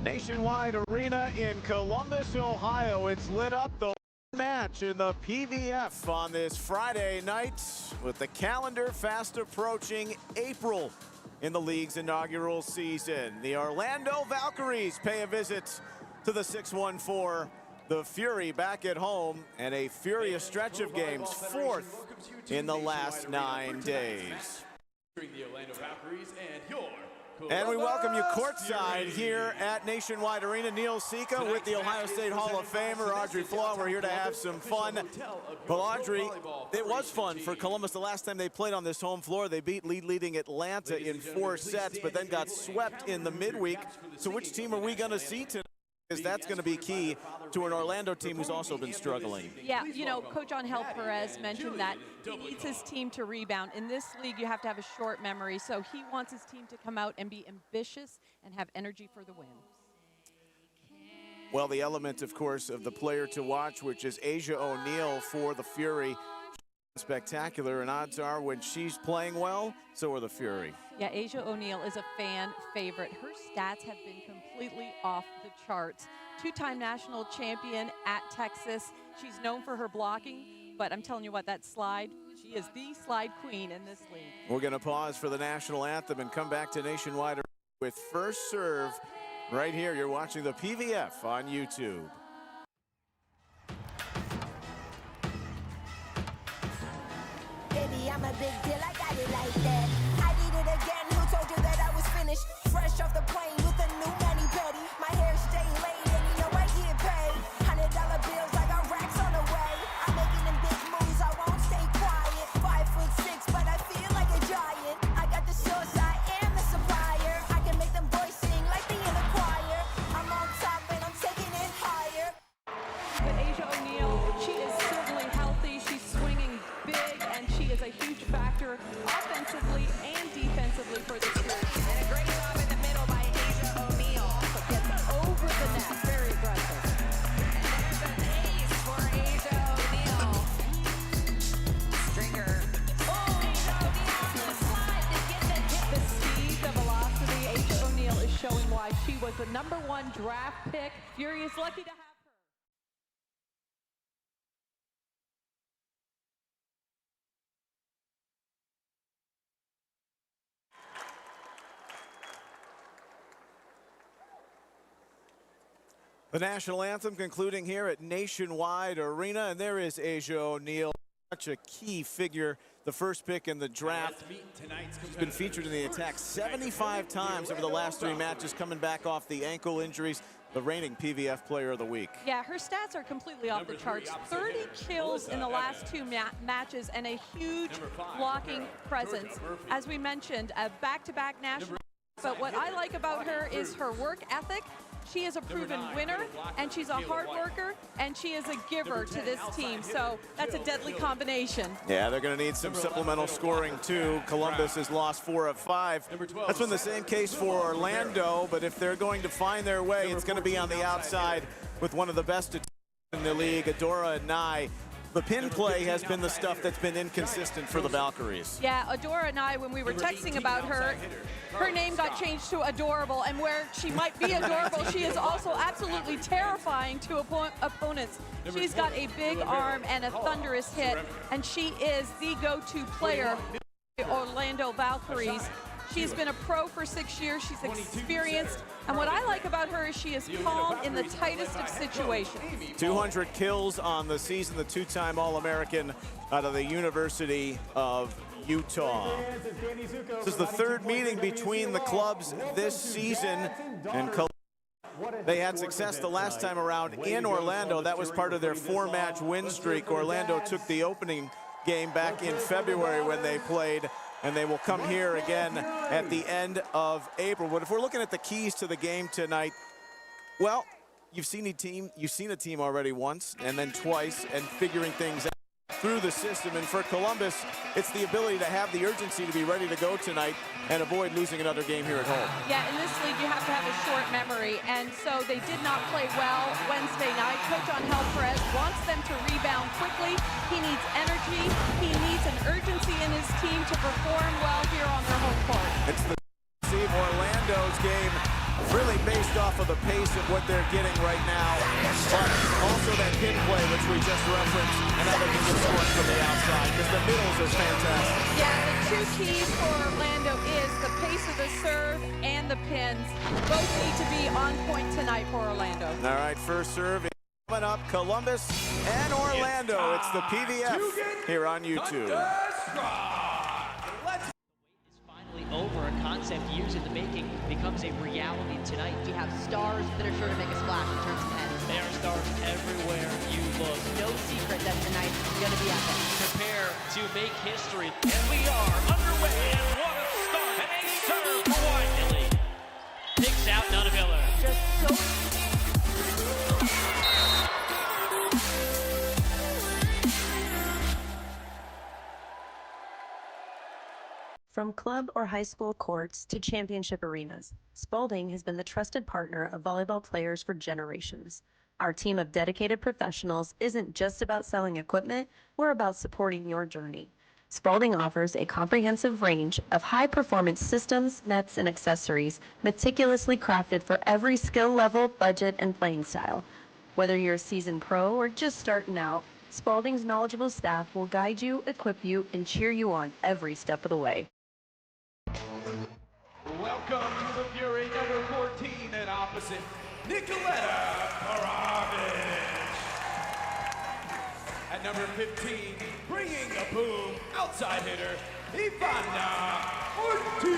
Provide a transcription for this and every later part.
Nationwide Arena in Columbus, Ohio. It's lit up, the match in the PVF on this Friday night with the calendar fast approaching April in the league's inaugural season. The Orlando Valkyries pay a visit to the 614. The Fury back at home, and a furious stretch of games, fourth in the last 9 days. And we welcome you courtside here at Nationwide Arena. Neil Sika with the Ohio State Hall of Famer, Audrey Flaw. We're here to have some fun. Well, Audrey, it was fun for Columbus the last time they played on this home floor. They beat leading Atlanta in 4 sets, but then got swept in the midweek. So which team are we going to see tonight? Because that's going to be key to an Orlando team who's also been struggling. Yeah, you know, Coach Angel Perez mentioned that he needs his team to rebound. In this league, you have to have a short memory, so he wants his team to come out and be ambitious and have energy for the win. Well, the element, of course, of the player to watch, which is Asia O'Neal for the Fury. Spectacular, and odds are when she's playing well, so are the Fury. Yeah, Asia O'Neal is a fan favorite. Her stats have been completely off the charts. Two-time national champion at Texas. She's known for her blocking, but I'm telling you what, that slide, she is the slide queen in this league. We're going to pause for the national anthem and come back to Nationwide with First Serve right here. You're watching the PVF on YouTube. I'm a big deal, I got it like that. I did it again, who told you that I was finished? Fresh off the plane with a new mani-pedi. My hair stay laid and you know I get paid. $100 bills, I got racks on the way. I'm making them big moves, I won't stay quiet. 5'6", but I feel like a giant. I got the source, I am the supplier. I can make them boys sing like they in a choir. I'm on top and I'm taking it higher. But Asia O'Neal, she is certainly healthy. She's swinging big, and she is a huge factor offensively and defensively for this team. And a great job in the middle by Asia O'Neal. Also gets over the net, very aggressive. And there's an ace for Asia O'Neal. Stringer. Oh, Asia O'Neal to the slide to get the hit. The speed, the velocity. Asia O'Neal is showing why she was the #1 draft pick. Fury is lucky to have her. The national anthem concluding here at Nationwide Arena, and there is Asia O'Neal, such a key figure, the first pick in the draft. She's been featured in the attack 75 times over the last 3 matches, coming back off the ankle injuries, the reigning PVF Player of the Week. Yeah, her stats are completely off the charts. 30 kills in the last 2 matches and a huge blocking presence. As we mentioned, a back-to-back national. But what I like about her is her work ethic. She is a proven winner, and she's a hard worker, and she is a giver to this team. So that's a deadly combination. Yeah, they're going to need some supplemental scoring, too. Columbus has lost 4 of 5. That's been the same case for Orlando, but if they're going to find their way, it's going to be on the outside with one of the best in the league, Adora Nye. The pin play has been the stuff that's been inconsistent for the Valkyries. Yeah, Adora Nye, when we were texting about her, her name got changed to Adorable, and where she might be adorable, she is also absolutely terrifying to opponents. She's got a big arm and a thunderous hit, and she is the go-to player for the Orlando Valkyries. She's been a pro for 6 years. She's experienced. And what I like about her is she is calm in the tightest of situations. 200 kills on the season, the 2-time All-American out of the University of Utah. This is the 3rd meeting between the clubs this season, and they had success the last time around in Orlando. That was part of their 4-match win streak. Orlando took the opening game back in February when they played, and they will come here again at the end of April. But if we're looking at the keys to the game tonight, well, you've seen a team already once and then twice, and figuring things out through the system. And for Columbus, it's the ability to have the urgency to be ready to go tonight and avoid losing another game here at home. Yeah, in this league, you have to have a short memory, and so they did not play well Wednesday night. Coach Angel Perez wants them to rebound quickly. He needs energy. He needs an urgency in his team to perform well here on their home court. It's the Orlando's game really based off of the pace of what they're getting right now, but also that pin play, which we just referenced, and how they can get scored from the outside, because the middles is fantastic. Yeah, the two keys for Orlando is the pace of the serve and the pins. Both need to be on point tonight for Orlando. All right, first serve coming up, Columbus and Orlando. It's the PVF here on YouTube. Over. A concept years in the making becomes a reality tonight. We have stars that are sure to make a splash in terms of heads. There are stars everywhere you look. No secret that tonight's going to be epic. Prepare to make history. And we are underway. And what a start. And a serve for Wiley. Picks out Nunaviller. Just so From club or high school courts to championship arenas, Spalding has been the trusted partner of volleyball players for generations. Our team of dedicated professionals isn't just about selling equipment, we're about supporting your journey. Spalding offers a comprehensive range of high-performance systems, nets, and accessories meticulously crafted for every skill level, budget, and playing style. Whether you're a seasoned pro or just starting out, Spalding's knowledgeable staff will guide you, equip you, and cheer you on every step of the way. Welcome to the Fury, number 14 and opposite, Nicoletta Paravich. At number 15, bringing a boom, outside hitter, Ivana Ortiz.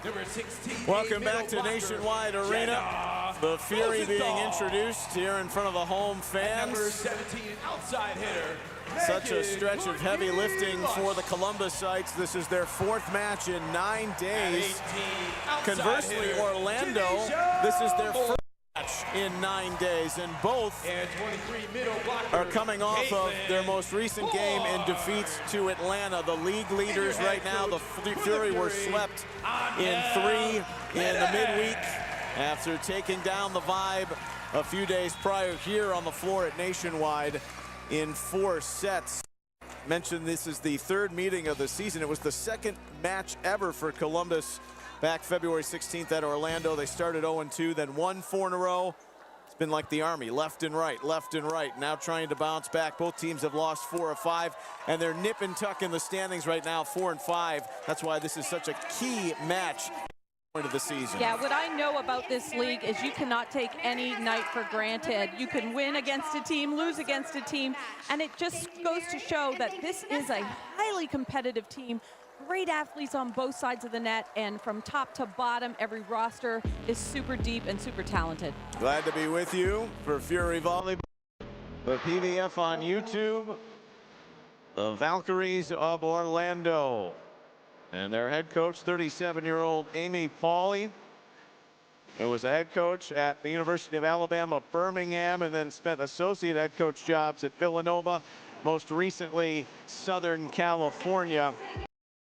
Number 16. Welcome back to Nationwide Arena. The Fury being introduced here in front of the home fans. Number 17, outside hitter. Such a stretch of heavy lifting for the Columbus sites. This is their fourth match in 9 days. Conversely, Orlando, this is their first match in 9 days, and both are coming off of their most recent game in defeats to Atlanta. The league leaders right now, the Fury, were swept in 3 in the midweek after taking down the Vibe a few days prior here on the floor at Nationwide in 4 sets. Mentioned this is the 3rd meeting of the season. It was the 2nd match ever for Columbus back February 16th at Orlando. They started 0-2, then won 4 in a row. It's been like the Army, left and right, left and right. Now trying to bounce back. Both teams have lost 4 of 5, and they're nip and tuck in the standings right now, 4 and 5. That's why this is such a key match of the season. Yeah, what I know about this league is you cannot take any night for granted. You can win against a team, lose against a team, and it just goes to show that this is a highly competitive team. Great athletes on both sides of the net, and from top to bottom, every roster is super deep and super talented. Glad to be with you for Fury Volleyball. The PVF on YouTube. The Valkyries of Orlando. And their head coach, 37-year-old Amy Pauley, who was a head coach at the University of Alabama, Birmingham, and then spent associate head coach jobs at Villanova, most recently Southern California.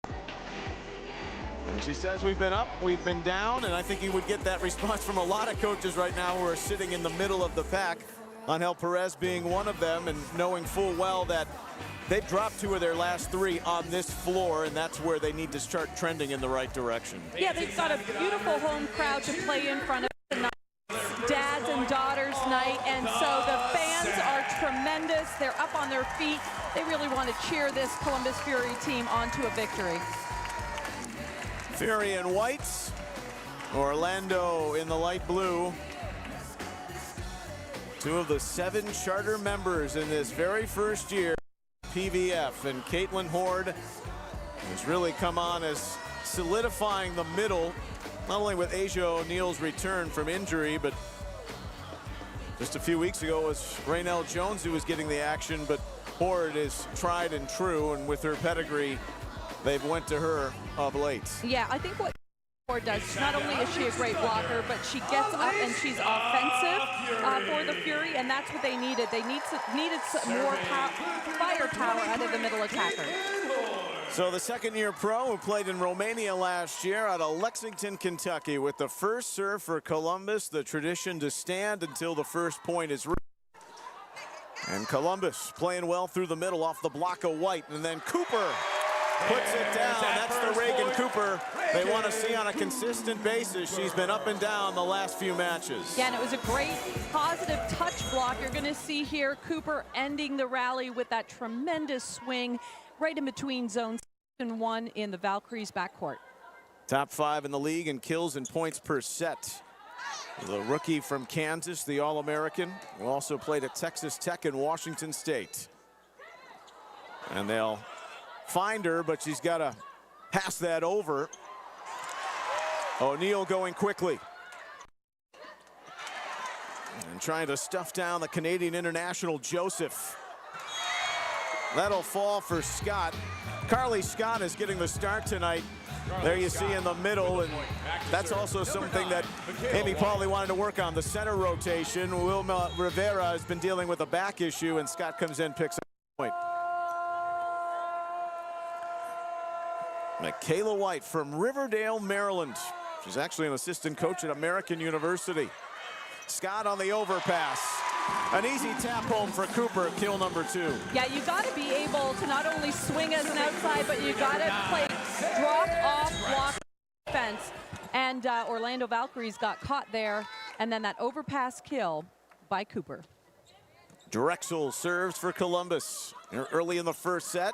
And she says we've been up, we've been down, and I think you would get that response from a lot of coaches right now who are sitting in the middle of the pack. Angel Perez being one of them, and knowing full well that they've dropped 2 of their last 3 on this floor, and that's where they need to start trending in the right direction. Yeah, they've got a beautiful home crowd to play in front of tonight. Dads and daughters night, and so the fans are tremendous. They're up on their feet. They really want to cheer this Columbus Fury team onto a victory. Fury in whites, Orlando in the light blue. 2 of the 7 charter members in this very first year, PVF, and Caitlin Horde has really come on as solidifying the middle, not only with Asia O'Neill's return from injury, but just a few weeks ago it was Raynell Jones who was getting the action, but Horde is tried and true, and with her pedigree, they've went to her of late. Yeah, I think what Horde does, not only is she a great blocker, but she gets up and she's offensive for the Fury, and that's what they needed. They needed some more firepower out of the middle attacker. So the second-year pro who played in Romania last year out of Lexington, Kentucky, with the first serve for Columbus, the tradition to stand until the first point is reached. And Columbus playing well through the middle off the block of White, and then Cooper puts it down. That's the Reagan Cooper they want to see on a consistent basis. She's been up and down the last few matches. Yeah, and it was a great positive touch block. You're going to see here Cooper ending the rally with that tremendous swing right in between zones 6 and 1 in the Valkyries backcourt. Top 5 in the league in kills and points per set. The rookie from Kansas, the All-American, who also played at Texas Tech and Washington State. And they'll find her, but she's got to pass that over. O'Neal going quickly. And trying to stuff down the Canadian international Joseph. That'll fall for Scott. Carly Scott is getting the start tonight. There you see in the middle, and that's also something that Amy Pauley wanted to work on, the center rotation. Wilma Rivera has been dealing with a back issue, and Scott comes in, picks up the point. Michaela White from Riverdale, Maryland. She's actually an assistant coach at American University. Scott on the overpass. An easy tap home for Cooper, kill number 2. Yeah, you got to be able to not only swing as an outside, but you got to play drop off block defense. And Orlando Valkyries got caught there, and then that overpass kill by Cooper. Drexel serves for Columbus. Early in the first set,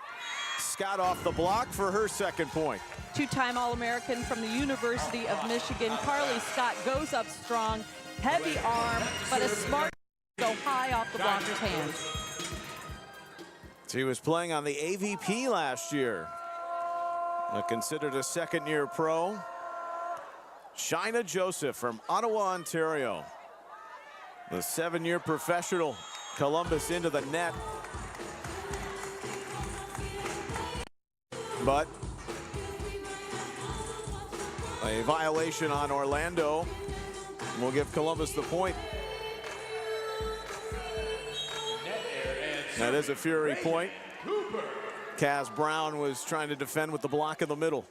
Scott off the block for her second point. Two-time All-American from the University of Michigan, Carly Scott goes up strong, heavy arm, but a smart go high off the blocker's hands. She was playing on the AVP last year. Considered a second-year pro. Shina Joseph from Ottawa, Ontario. The 7-year professional. Columbus into the net. But a violation on Orlando will give Columbus the point. That is a Fury point. Kaz Brown was trying to defend with the block in the middle.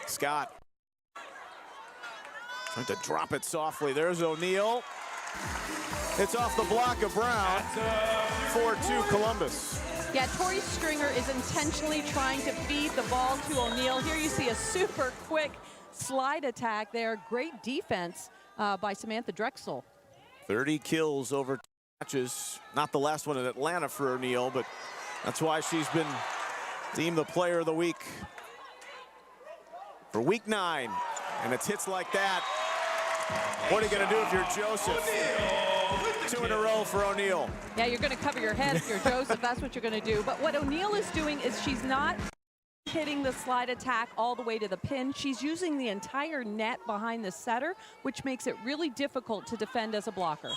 Scott trying to drop it softly. There's O'Neal. It's off the block of Brown. 4-2 Columbus. Yeah, Tori Stringer is intentionally trying to feed the ball to O'Neal. Here you see a super quick slide attack there. Great defense by Samantha Drexel. 30 kills over matches. Not the last one in Atlanta for O'Neal, but that's why she's been deemed the player of the week for week 9. And it's hits like that. What are you going to do if you're Joseph? 2 in a row for O'Neal. Yeah, you're going to cover your head if you're Joseph. That's what you're going to do. But what O'Neal is doing is she's not hitting the slide attack all the way to the pin. She's using the entire net behind the setter, which makes it really difficult to defend as a blocker.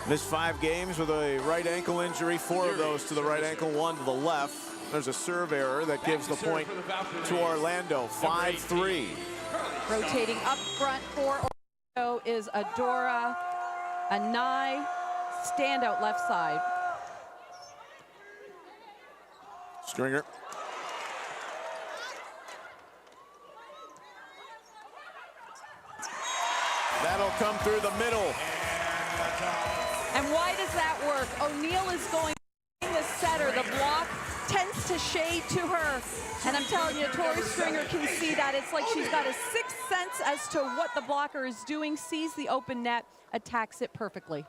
Missed 5 games with a right ankle injury, 4 of those to the right ankle, 1 to the left. There's a serve error that gives the point to Orlando, 5-3. Rotating up front for Orlando is Adora Anai, standout left side. Stringer. That'll come through the middle. And why does that work? O'Neal is going the setter. The block tends to shade to her. And I'm telling you, Tori Stringer can see that. It's like she's got a sixth sense as to what the blocker is doing, sees the open net, attacks it perfectly.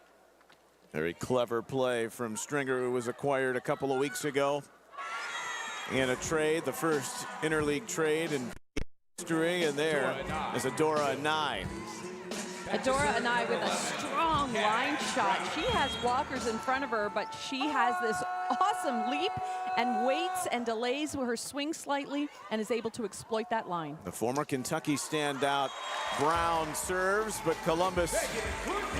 Very clever play from Stringer, who was acquired a couple of weeks ago in a trade, the first interleague trade in history, and there is Adora Anai. Adora Anai with a strong line shot. She has blockers in front of her, but she has this awesome leap and waits and delays her swing slightly and is able to exploit that line. The former Kentucky standout Brown serves, but Columbus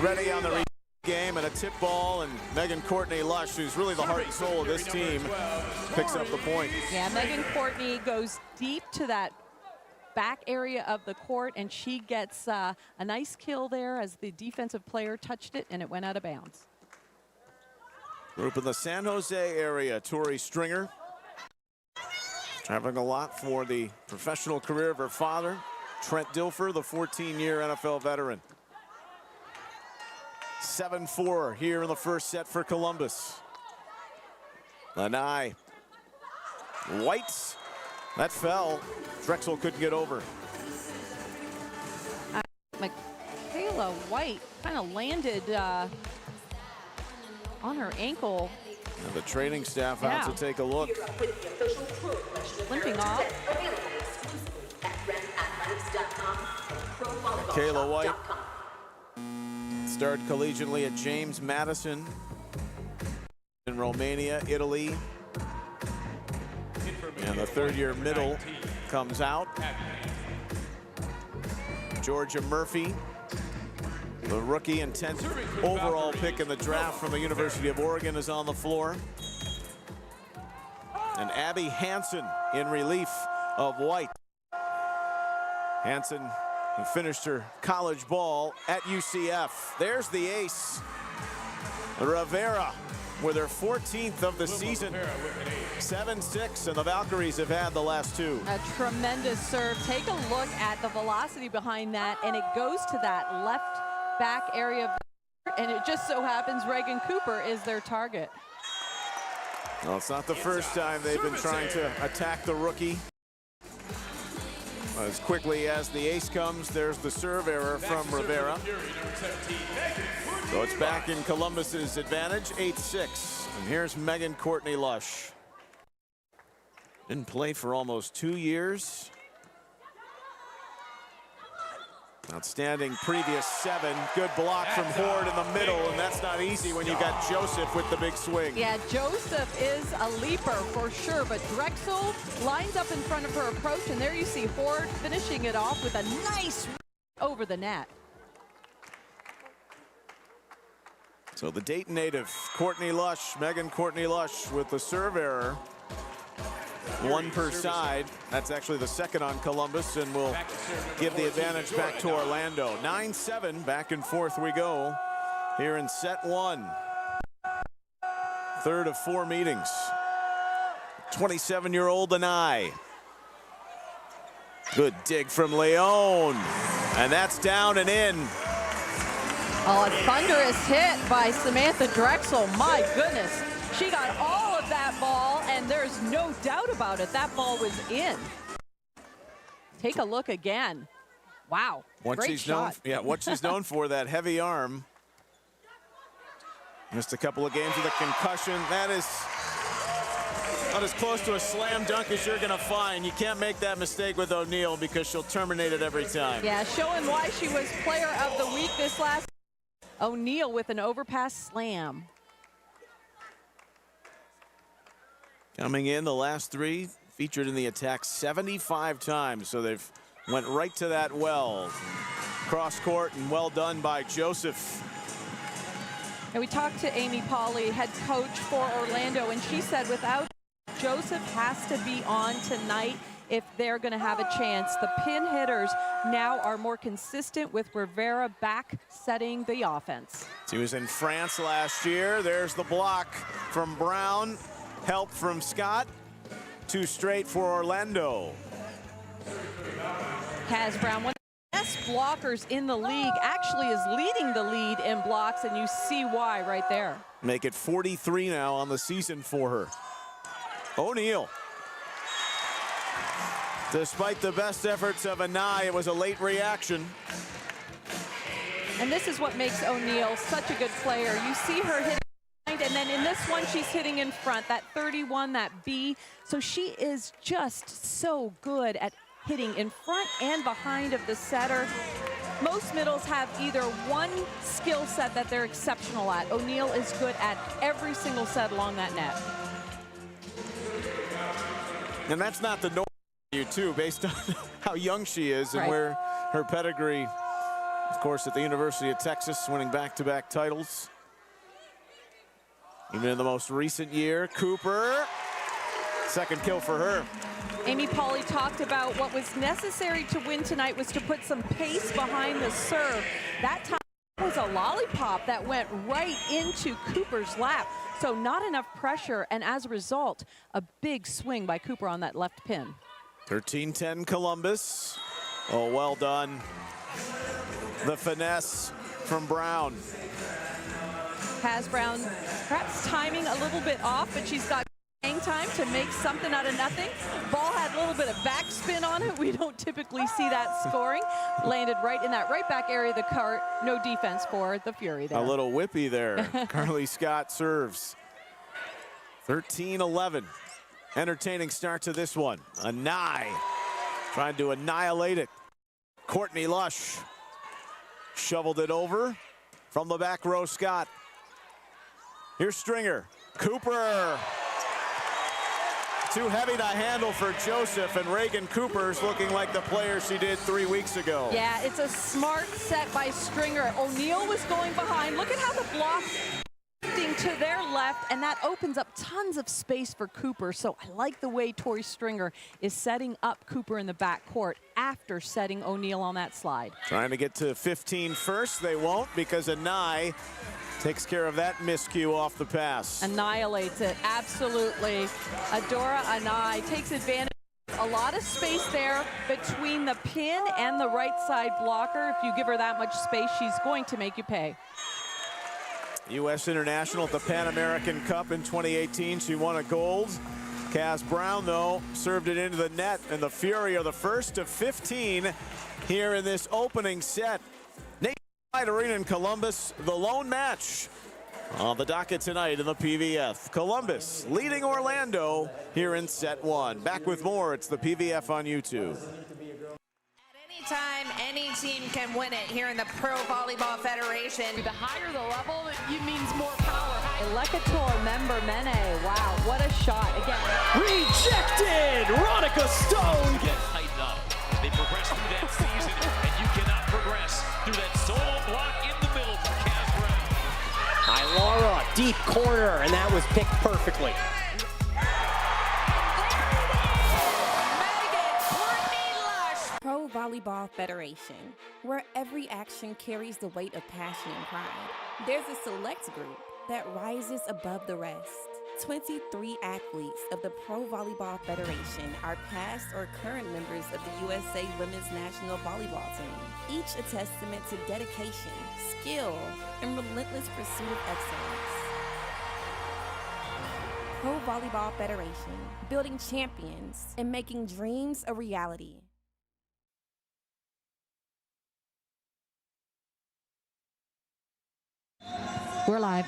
ready on the game, and a tip ball, and Megan Courtney Lush, who's really the heart and soul of this team, picks up the point. Yeah, Megan Courtney goes deep to that back area of the court, and she gets a nice kill there as the defensive player touched it and it went out of bounds. Group in the San Jose area, Tori Stringer. Traveling a lot for the professional career of her father, Trent Dilfer, the 14-year NFL veteran. 7-4 here in the first set for Columbus. Lanai. White. That fell. Drexel couldn't get over. Michaela White kind of landed on her ankle. And the training staff out to take a look. Limping off. Michaela White started collegiately at James Madison in Romania, Italy. And the third-year middle comes out. Georgia Murphy, the rookie and 10th overall pick in the draft from the University of Oregon, is on the floor. And Abby Hansen in relief of White. Hansen who finished her college ball at UCF. There's the ace, Rivera, with her 14th of the season. 7-6, and the Valkyries have had the last two. A tremendous serve. Take a look at the velocity behind that, and it goes to that left back area, and it just so happens Reagan Cooper is their target. Well, it's not the first time they've been trying to attack the rookie. As quickly as the ace comes, there's the serve error from Rivera. So it's back in Columbus's advantage, 8-6. And here's Megan Courtney Lush. Didn't play for almost 2 years. Outstanding previous 7. Good block from Horde in the middle, and that's not easy when you got Joseph with the big swing. Yeah, Joseph is a leaper for sure, but Drexel lines up in front of her approach, and there you see Horde finishing it off with a nice over the net. So the Dayton native, Courtney Lush, Megan Courtney Lush with the serve error. 1 per side. That's actually the second on Columbus, and will give the advantage back to Orlando. 9-7, back and forth we go here in set 1. Third of 4 meetings. 27-year-old Lanai. Good dig from Leon, and that's down and in. Oh, a thunderous hit by Samantha Drexel. My goodness. She got all of that ball, and there's no doubt about it. That ball was in. Take a look again. Wow, great shot. What she's known for, that heavy arm. Missed a couple of games with a concussion. That is not as close to a slam dunk as you're going to find. You can't make that mistake with O'Neal because she'll terminate it every time. Yeah, showing why she was player of the week this last. O'Neal with an overpass slam. Coming in, the last 3 featured in the attack 75 times, so they've went right to that well. Cross court, and well done by Joseph. And we talked to Amy Pauley, head coach for Orlando, and she said without Joseph has to be on tonight if they're going to have a chance. The pin hitters now are more consistent with Rivera back setting the offense. He was in France last year. There's the block from Brown. Help from Scott. 2 straight for Orlando. Kaz Brown, one of the best blockers in the league, actually is leading the lead in blocks, and you see why right there. Make it 43 now on the season for her. O'Neal. Despite the best efforts of Anai, it was a late reaction. And this is what makes O'Neal such a good player. You see her hitting, and then in this one, she's hitting in front, that 31, that B. So she is just so good at hitting in front and behind of the setter. Most middles have either one skill set that they're exceptional at. O'Neal is good at every single set along that net. And that's not the norm for you, too, based on how young she is and where her pedigree, of course, at the University of Texas, winning back-to-back titles. Even in the most recent year, Cooper, second kill for her. Amy Pauley talked about what was necessary to win tonight was to put some pace behind the serve. That time was a lollipop that went right into Cooper's lap. So not enough pressure, and as a result, a big swing by Cooper on that left pin. 13-10 Columbus. Oh, well done. The finesse from Brown. Kaz Brown, perhaps timing a little bit off, but she's got time to make something out of nothing. Ball had a little bit of backspin on it. We don't typically see that scoring. Landed right in that right back area of the court. No defense for the Fury there. A little whippy there. Carly Scott serves. 13-11. Entertaining start to this one. Anai trying to annihilate it. Courtney Lush shoveled it over from the back row. Scott. Here's Stringer. Cooper. Too heavy to handle for Joseph, and Reagan Cooper's looking like the player she did 3 weeks ago. Yeah, it's a smart set by Stringer. O'Neal was going behind. Look at how the block to their left, and that opens up tons of space for Cooper. So I like the way Tori Stringer is setting up Cooper in the backcourt after setting O'Neal on that slide. Trying to get to 15 first. They won't, because Anai takes care of that miscue off the pass. Annihilates it, absolutely. Adora Anai takes advantage. A lot of space there between the pin and the right side blocker. If you give her that much space, she's going to make you pay. U.S. International at the Pan American Cup in 2018. She won a gold. Kaz Brown, though, served it into the net, and the Fury are the first of 15 here in this opening set. Nationwide Arena in Columbus, the lone match on the docket tonight in the PVF. Columbus leading Orlando here in set one. Back with more. It's the PVF on YouTube. Anytime, any team can win it here in the Pro Volleyball Federation. The higher the level, it means more power. Elekator member Mene, wow, what a shot. Again. Rejected! Ronica Stone! Get tightened up. They progress through that season, and you cannot progress through that solo block in the middle for Kaz Brown. Laura, deep corner, and that was picked perfectly. Pro Volleyball Federation, where every action carries the weight of passion and pride. There's a select group that rises above the rest. 23 athletes of the Pro Volleyball Federation are past or current members of the USA Women's National Volleyball Team, each a testament to dedication, skill, and relentless pursuit of excellence. Pro Volleyball Federation, building champions and making dreams a reality. We're live.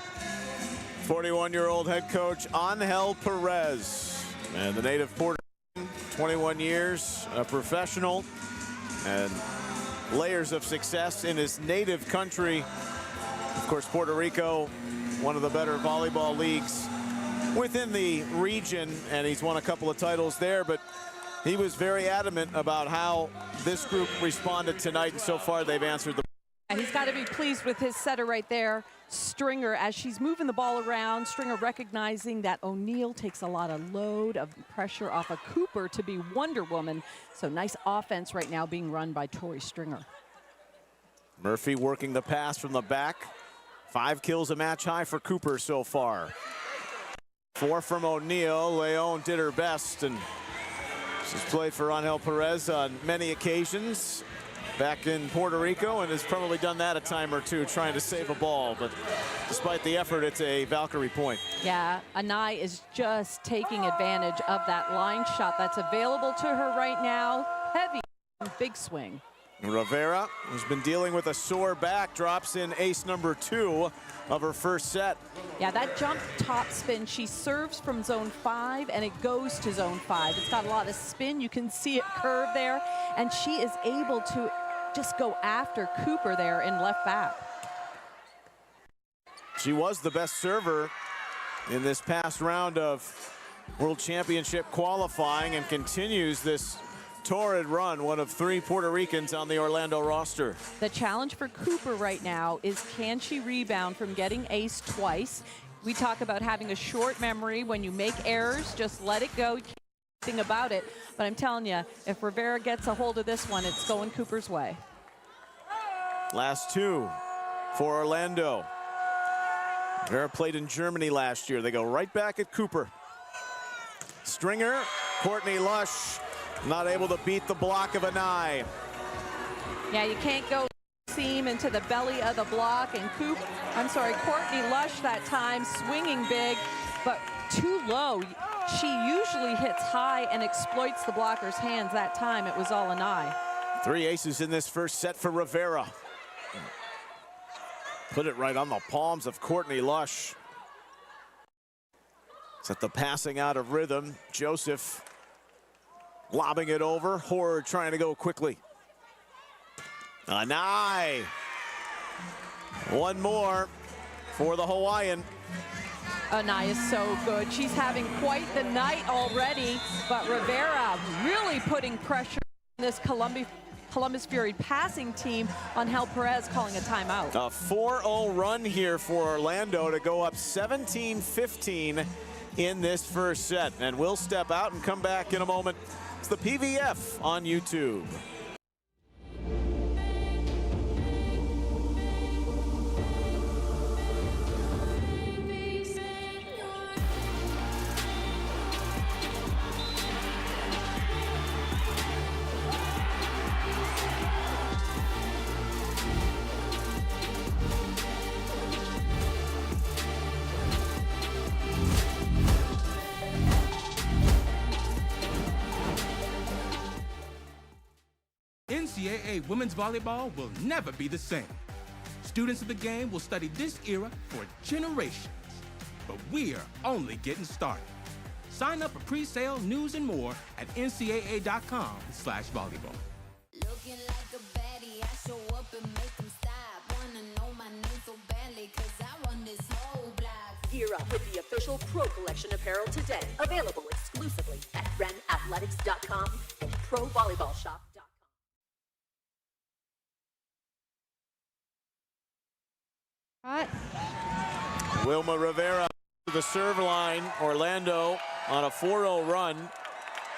41-year-old head coach Angel Perez, and the native Puerto Rican, 21 years, a professional, and layers of success in his native country. Of course, Puerto Rico, one of the better volleyball leagues within the region, and he's won a couple of titles there, but he was very adamant about how this group responded tonight, and so far they've answered the. He's got to be pleased with his setter right there, Stringer, as she's moving the ball around. Stringer recognizing that O'Neal takes a lot of load of pressure off of Cooper to be Wonder Woman. So nice offense right now being run by Tori Stringer. Murphy working the pass from the back. 5 kills a match high for Cooper so far. 4 from O'Neal. Leon did her best, and she's played for Angel Perez on many occasions back in Puerto Rico, and has probably done that a time or two trying to save a ball, but despite the effort, it's a Valkyrie point. Yeah, Anai is just taking advantage of that line shot that's available to her right now. Heavy, big swing. Rivera, who's been dealing with a sore back, drops in ace number 2 of her first set. Yeah, that jump top spin, she serves from zone 5 and it goes to zone 5. It's got a lot of spin. You can see it curve there, and she is able to just go after Cooper there in left back. She was the best server in this past round of World Championship qualifying and continues this torrid run, one of 3 Puerto Ricans on the Orlando roster. The challenge for Cooper right now is, can she rebound from getting ace twice? We talk about having a short memory. When you make errors, just let it go. You can't do anything about it. But I'm telling you, if Rivera gets a hold of this one, it's going Cooper's way. Last 2 for Orlando. Rivera played in Germany last year. They go right back at Cooper. Stringer, Courtney Lush, not able to beat the block of Anai. Yeah, you can't go seam into the belly of the block, and Courtney Lush that time swinging big, but too low. She usually hits high and exploits the blocker's hands. That time it was all an eye. 3 aces in this first set for Rivera. Put it right on the palms of Courtney Lush. Set the passing out of rhythm. Joseph lobbing it over. Horde trying to go quickly. Anai. One more for the Hawaiian. Anai is so good. She's having quite the night already, but Rivera really putting pressure on this Columbus Fury passing team. Angel Perez calling a timeout. A 4-0 run here for Orlando to go up 17-15 in this first set. And we'll step out and come back in a moment. It's the PVF on YouTube. NCAA women's volleyball will never be the same. Students of the game will study this era for generations. But we're only getting started. Sign up for pre-sale, news, and more at ncaa.com/volleyball. Looking like a baddie, I show up and make them stop. Wanna know my name so badly, cause I run this whole block. Gear up with the official Pro Collection apparel today. Available exclusively at renathletics.com and provolleyballshop.com. Wilma Rivera to the serve line. Orlando on a 4-0 run.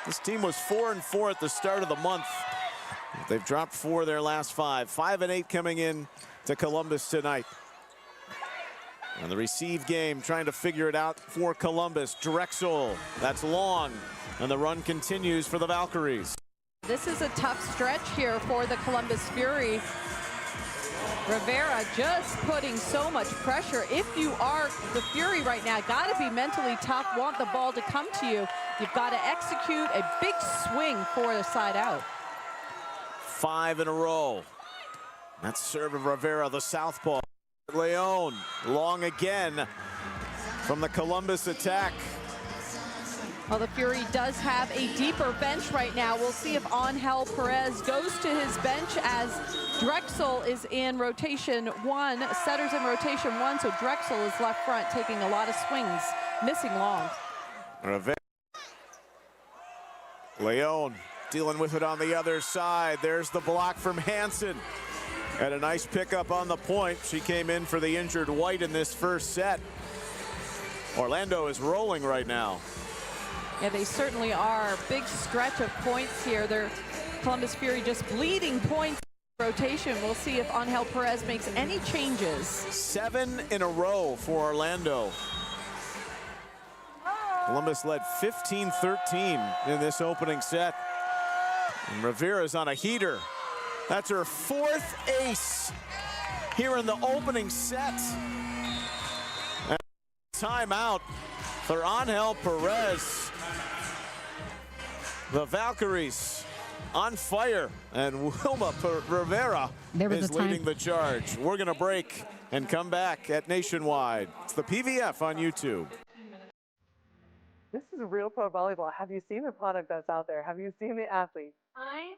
This team was 4-4 at the start of the month. They've dropped 4 of their last 5. 5-8 coming in to Columbus tonight. And the receive game trying to figure it out for Columbus. Drexel, that's long. And the run continues for the Valkyries. This is a tough stretch here for the Columbus Fury. Rivera just putting so much pressure. If you are the Fury right now, got to be mentally tough, want the ball to come to you. You've got to execute a big swing for the side out. 5 in a row. That's serve of Rivera, the southpaw. Leon, long again from the Columbus attack. Well, the Fury does have a deeper bench right now. We'll see if Angel Perez goes to his bench as Drexel is in rotation 1. Setter's in rotation 1, so Drexel is left front taking a lot of swings, missing long. Leon dealing with it on the other side. There's the block from Hansen. Had a nice pickup on the point. She came in for the injured White in this first set. Orlando is rolling right now. Yeah, they certainly are. Big stretch of points here. Their Columbus Fury just bleeding points in rotation. We'll see if Angel Perez makes any changes. 7 in a row for Orlando. Columbus led 15-13 in this opening set. And Rivera's on a heater. That's her 4th ace here in the opening set. And timeout for Angel Perez. The Valkyries on fire, and Wilma Rivera is leading the charge. We're going to break and come back at Nationwide. It's the PVF on YouTube. This is Real Pro Volleyball. Have you seen the product that's out there? Have you seen the athletes? I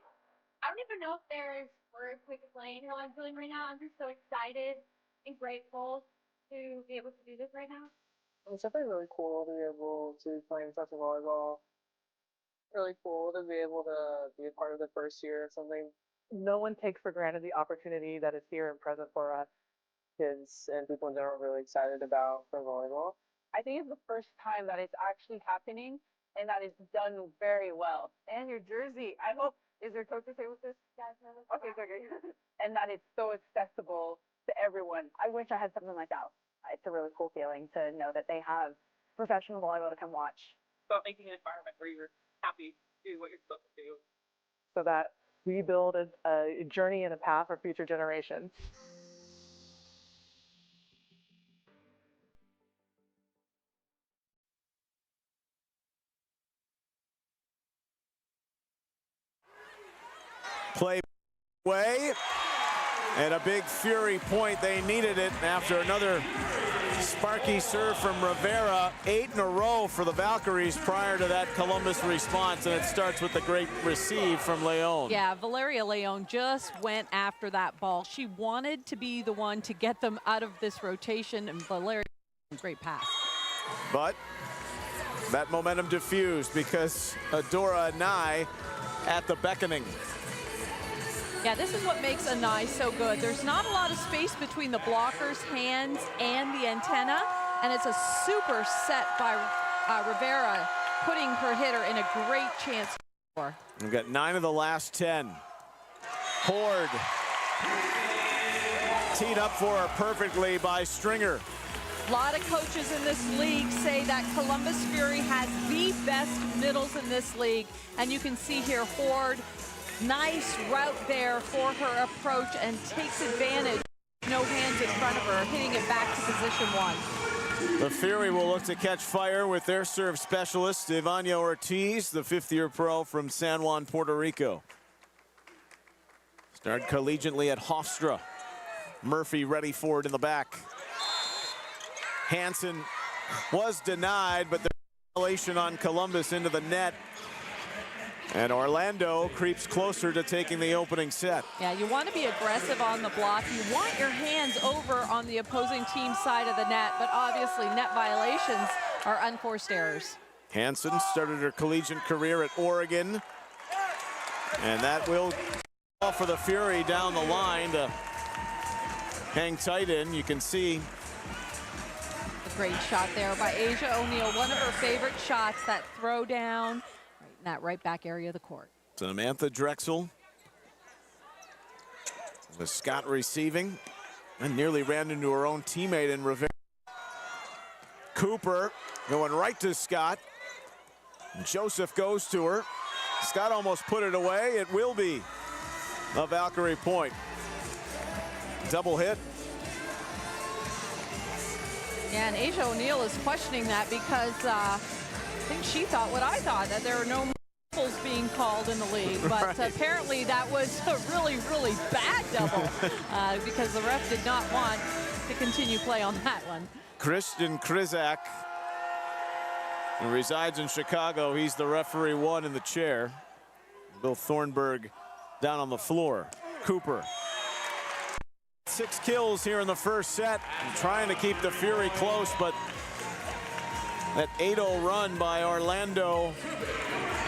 don't even know if there's words we could explain how I'm feeling right now. I'm just so excited and grateful to be able to do this right now. It's definitely really cool to be able to play such a volleyball. Really cool to be able to be a part of the first year of something. No one takes for granted the opportunity that is here and present for us. Kids and people in general are really excited about for volleyball. I think it's the first time that it's actually happening and that it's done very well. And your jersey, I hope, is your coach okay with this? Okay, okay. And that it's so accessible to everyone. I wish I had something like that. It's a really cool feeling to know that they have professional volleyball to come watch. About making an environment where you're happy to do what you're supposed to do. So that we build a journey and a path for future generations. Play way. And a big Fury point. They needed it after another sparky serve from Rivera. 8 in a row for the Valkyries prior to that Columbus response. And it starts with the great receive from Leon. Yeah, Valeria Leon just went after that ball. She wanted to be the one to get them out of this rotation. And Valeria, great pass. But that momentum diffused because Adora Anai at the beckoning. Yeah, this is what makes Anai so good. There's not a lot of space between the blocker's hands and the antenna, and it's a super set by Rivera, putting her hitter in a great chance to score. We've got 9 of the last 10. Horde teed up for her perfectly by Stringer. A lot of coaches in this league say that Columbus Fury has the best middles in this league, and you can see here Horde. Nice route there for her approach and takes advantage. No hands in front of her, hitting it back to position 1. The Fury will look to catch fire with their serve specialist, Ivania Ortiz, the 5th-year pro from San Juan, Puerto Rico. Started collegiately at Hofstra. Murphy ready for it in the back. Hansen was denied, but the violation on Columbus into the net. And Orlando creeps closer to taking the opening set. Yeah, you want to be aggressive on the block. You want your hands over on the opposing team's side of the net, but obviously net violations are unforced errors. Hansen started her collegiate career at Oregon. And that will call for the Fury down the line to hang tight in. You can see a great shot there by Asia O'Neal. One of her favorite shots, that throw down. That right back area of the court. Samantha Drexel with Scott receiving and nearly ran into her own teammate in Rivera. Cooper going right to Scott. Joseph goes to her. Scott almost put it away. It will be a Valkyrie point. Double hit. Yeah, and Asia O'Neal is questioning that because I think she thought what I thought, that there are no multiples being called in the league, but right. Apparently that was a really, really bad double because the ref did not want to continue play on that one. Christian Krizak, who resides in Chicago. He's the referee 1 in the chair. Bill Thornburg down on the floor. Cooper. 6 kills here in the first set. Trying to keep the Fury close, but that 8-0 run by Orlando,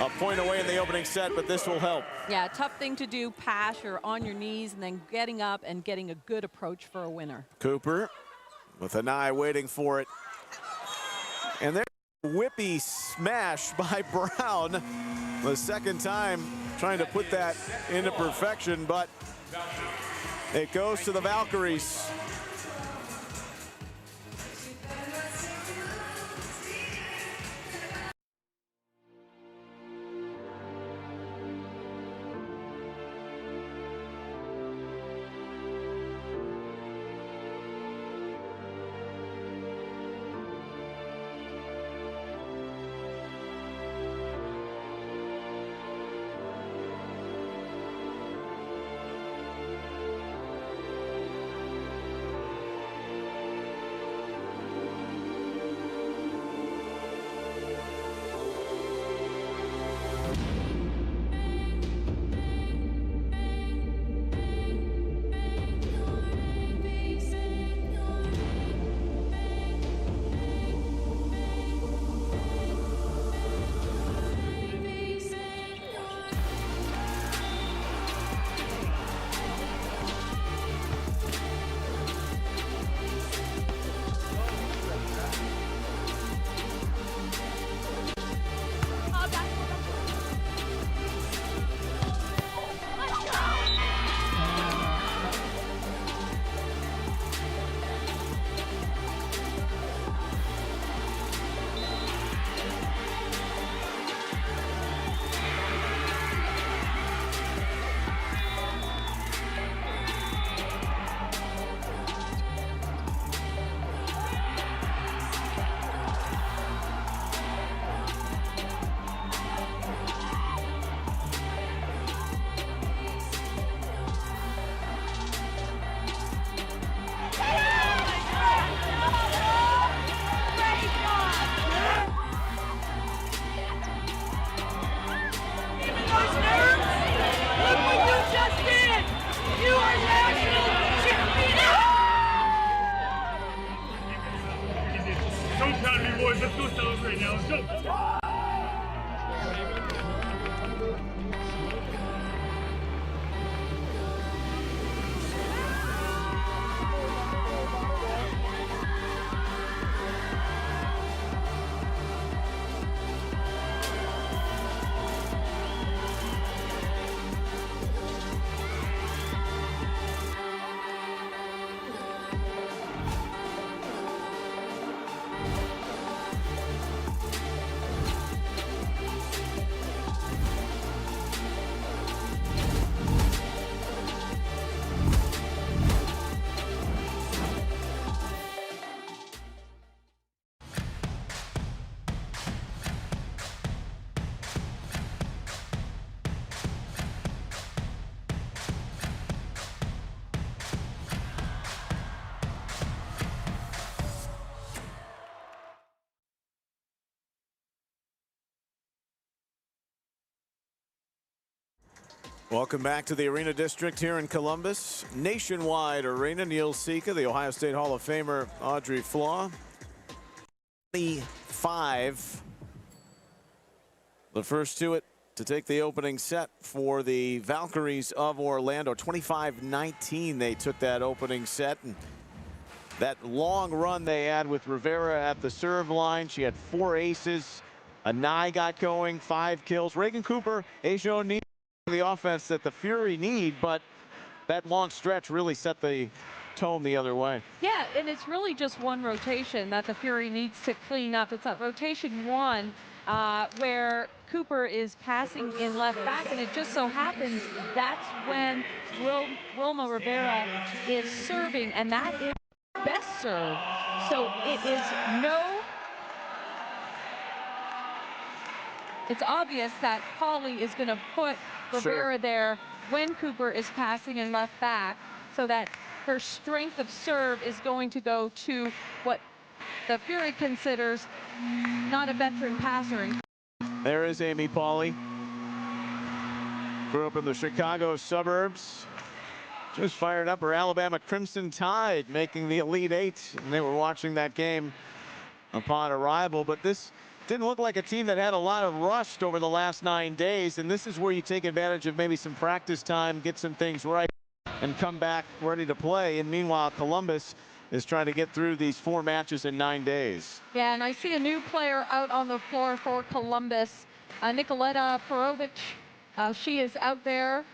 a point away in the opening set, but this will help. Yeah, tough thing to do, pass, you're on your knees and then getting up and getting a good approach for a winner. Cooper with an eye waiting for it. And there's a whippy smash by Brown. The second time trying to put that into perfection, but it goes to the Valkyries. Welcome back to the Arena District here in Columbus. Nationwide Arena. Neil Sika, the Ohio State Hall of Famer, Audrey Flaw. 25. The first to it to take the opening set for the Valkyries of Orlando. 25-19 they took that opening set. And that long run they had with Rivera at the serve line. She had 4 aces. Anai got going, 5 kills. Reagan Cooper, Asia O'Neal, the offense that the Fury need, but that long stretch really set the tone the other way. Yeah, and it's really just one rotation that the Fury needs to clean up. It's that rotation 1 where Cooper is passing in left back, and it just so happens that's when Wilma Rivera is serving, and that is best serve. So it is it's obvious that Holly is going to put Rivera there when Cooper is passing in left back, so that her strength of serve is going to go to what the Fury considers not a veteran passer. There is Amy Pauley. Grew up in the Chicago suburbs. Just fired up her Alabama Crimson Tide, making the Elite Eight. And they were watching that game upon arrival. But this didn't look like a team that had a lot of rust over the last 9 days. And this is where you take advantage of maybe some practice time, get some things right, and come back ready to play. And meanwhile, Columbus is trying to get through these 4 matches in 9 days. Yeah, and I see a new player out on the floor for Columbus, Nicoletta Perovic. She is out there.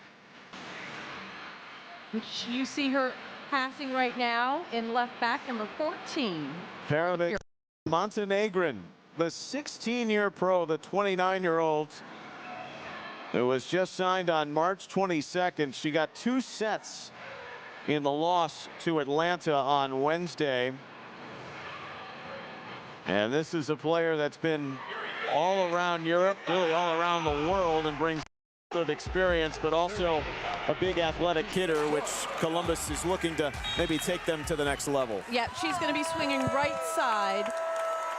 You see her passing right now in left back, number 14. Perovic, Montenegrin, the 16-year pro, the 29-year-old, who was just signed on March 22nd. She got 2 sets in the loss to Atlanta on Wednesday. And this is a player that's been all around Europe, really all around the world, and brings good experience, but also a big athletic hitter, which Columbus is looking to maybe take them to the next level. Yeah, she's going to be swinging right side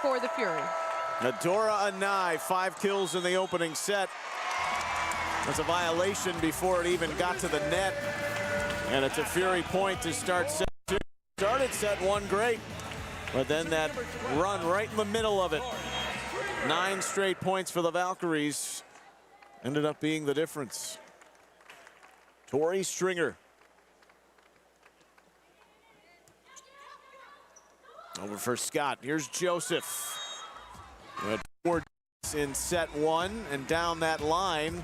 for the Fury. Adora Anai, 5 kills in the opening set. There's a violation before it even got to the net. And it's a Fury point to start set 2. Started set 1 great, but then that run right in the middle of it. 9 straight points for the Valkyries ended up being the difference. Tori Stringer. Over for Scott. Here's Joseph. We had 4 in set 1, and down that line,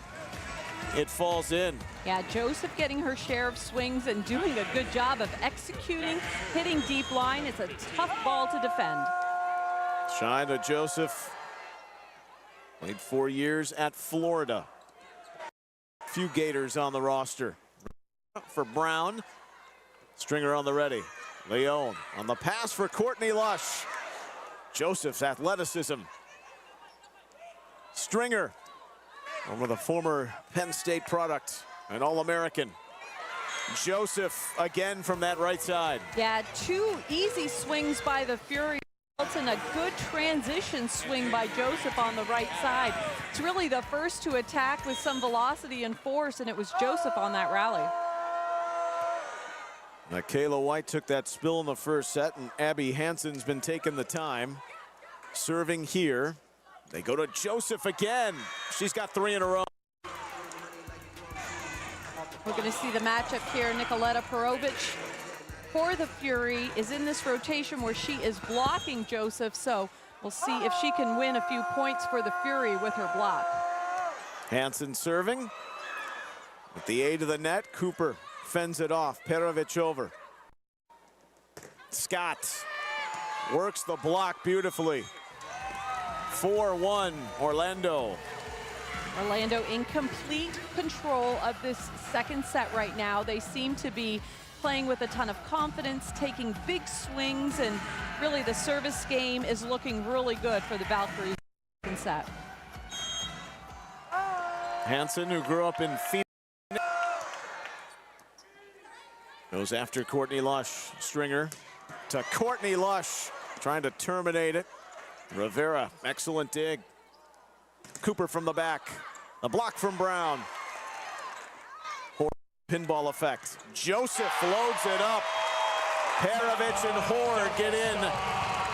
it falls in. Yeah, Joseph getting her share of swings and doing a good job of executing, hitting deep line. It's a tough ball to defend. Shina Joseph played 4 years at Florida. Few Gators on the roster. For Brown, Stringer on the ready. Leone on the pass for Courtney Lush. Joseph's athleticism. Stringer, one with a former Penn State product, an All-American. Joseph again from that right side. Yeah, 2 easy swings by the Fury. And a good transition swing by Joseph on the right side. It's really the first to attack with some velocity and force, and it was Joseph on that rally. Kayla White took that spill in the first set, and Abby Hansen's been taking the time. Serving here. They go to Joseph again. She's got 3 in a row. We're going to see the matchup here. Nicoletta Perovic for the Fury is in this rotation where she is blocking Joseph, so we'll see if she can win a few points for the Fury with her block. Hansen serving. With the aid of the net, Cooper fends it off. Perovic over. Scott works the block beautifully. 4-1 Orlando. Orlando in complete control of this second set right now. They seem to be playing with a ton of confidence, taking big swings, and really the service game is looking really good for the Valkyries second set. Hansen, who grew up in Phoenix, goes after Courtney Lush. Stringer to Courtney Lush, trying to terminate it. Rivera, excellent dig. Cooper from the back. A block from Brown. pinball effect. Joseph loads it up. Perovich and Horde get in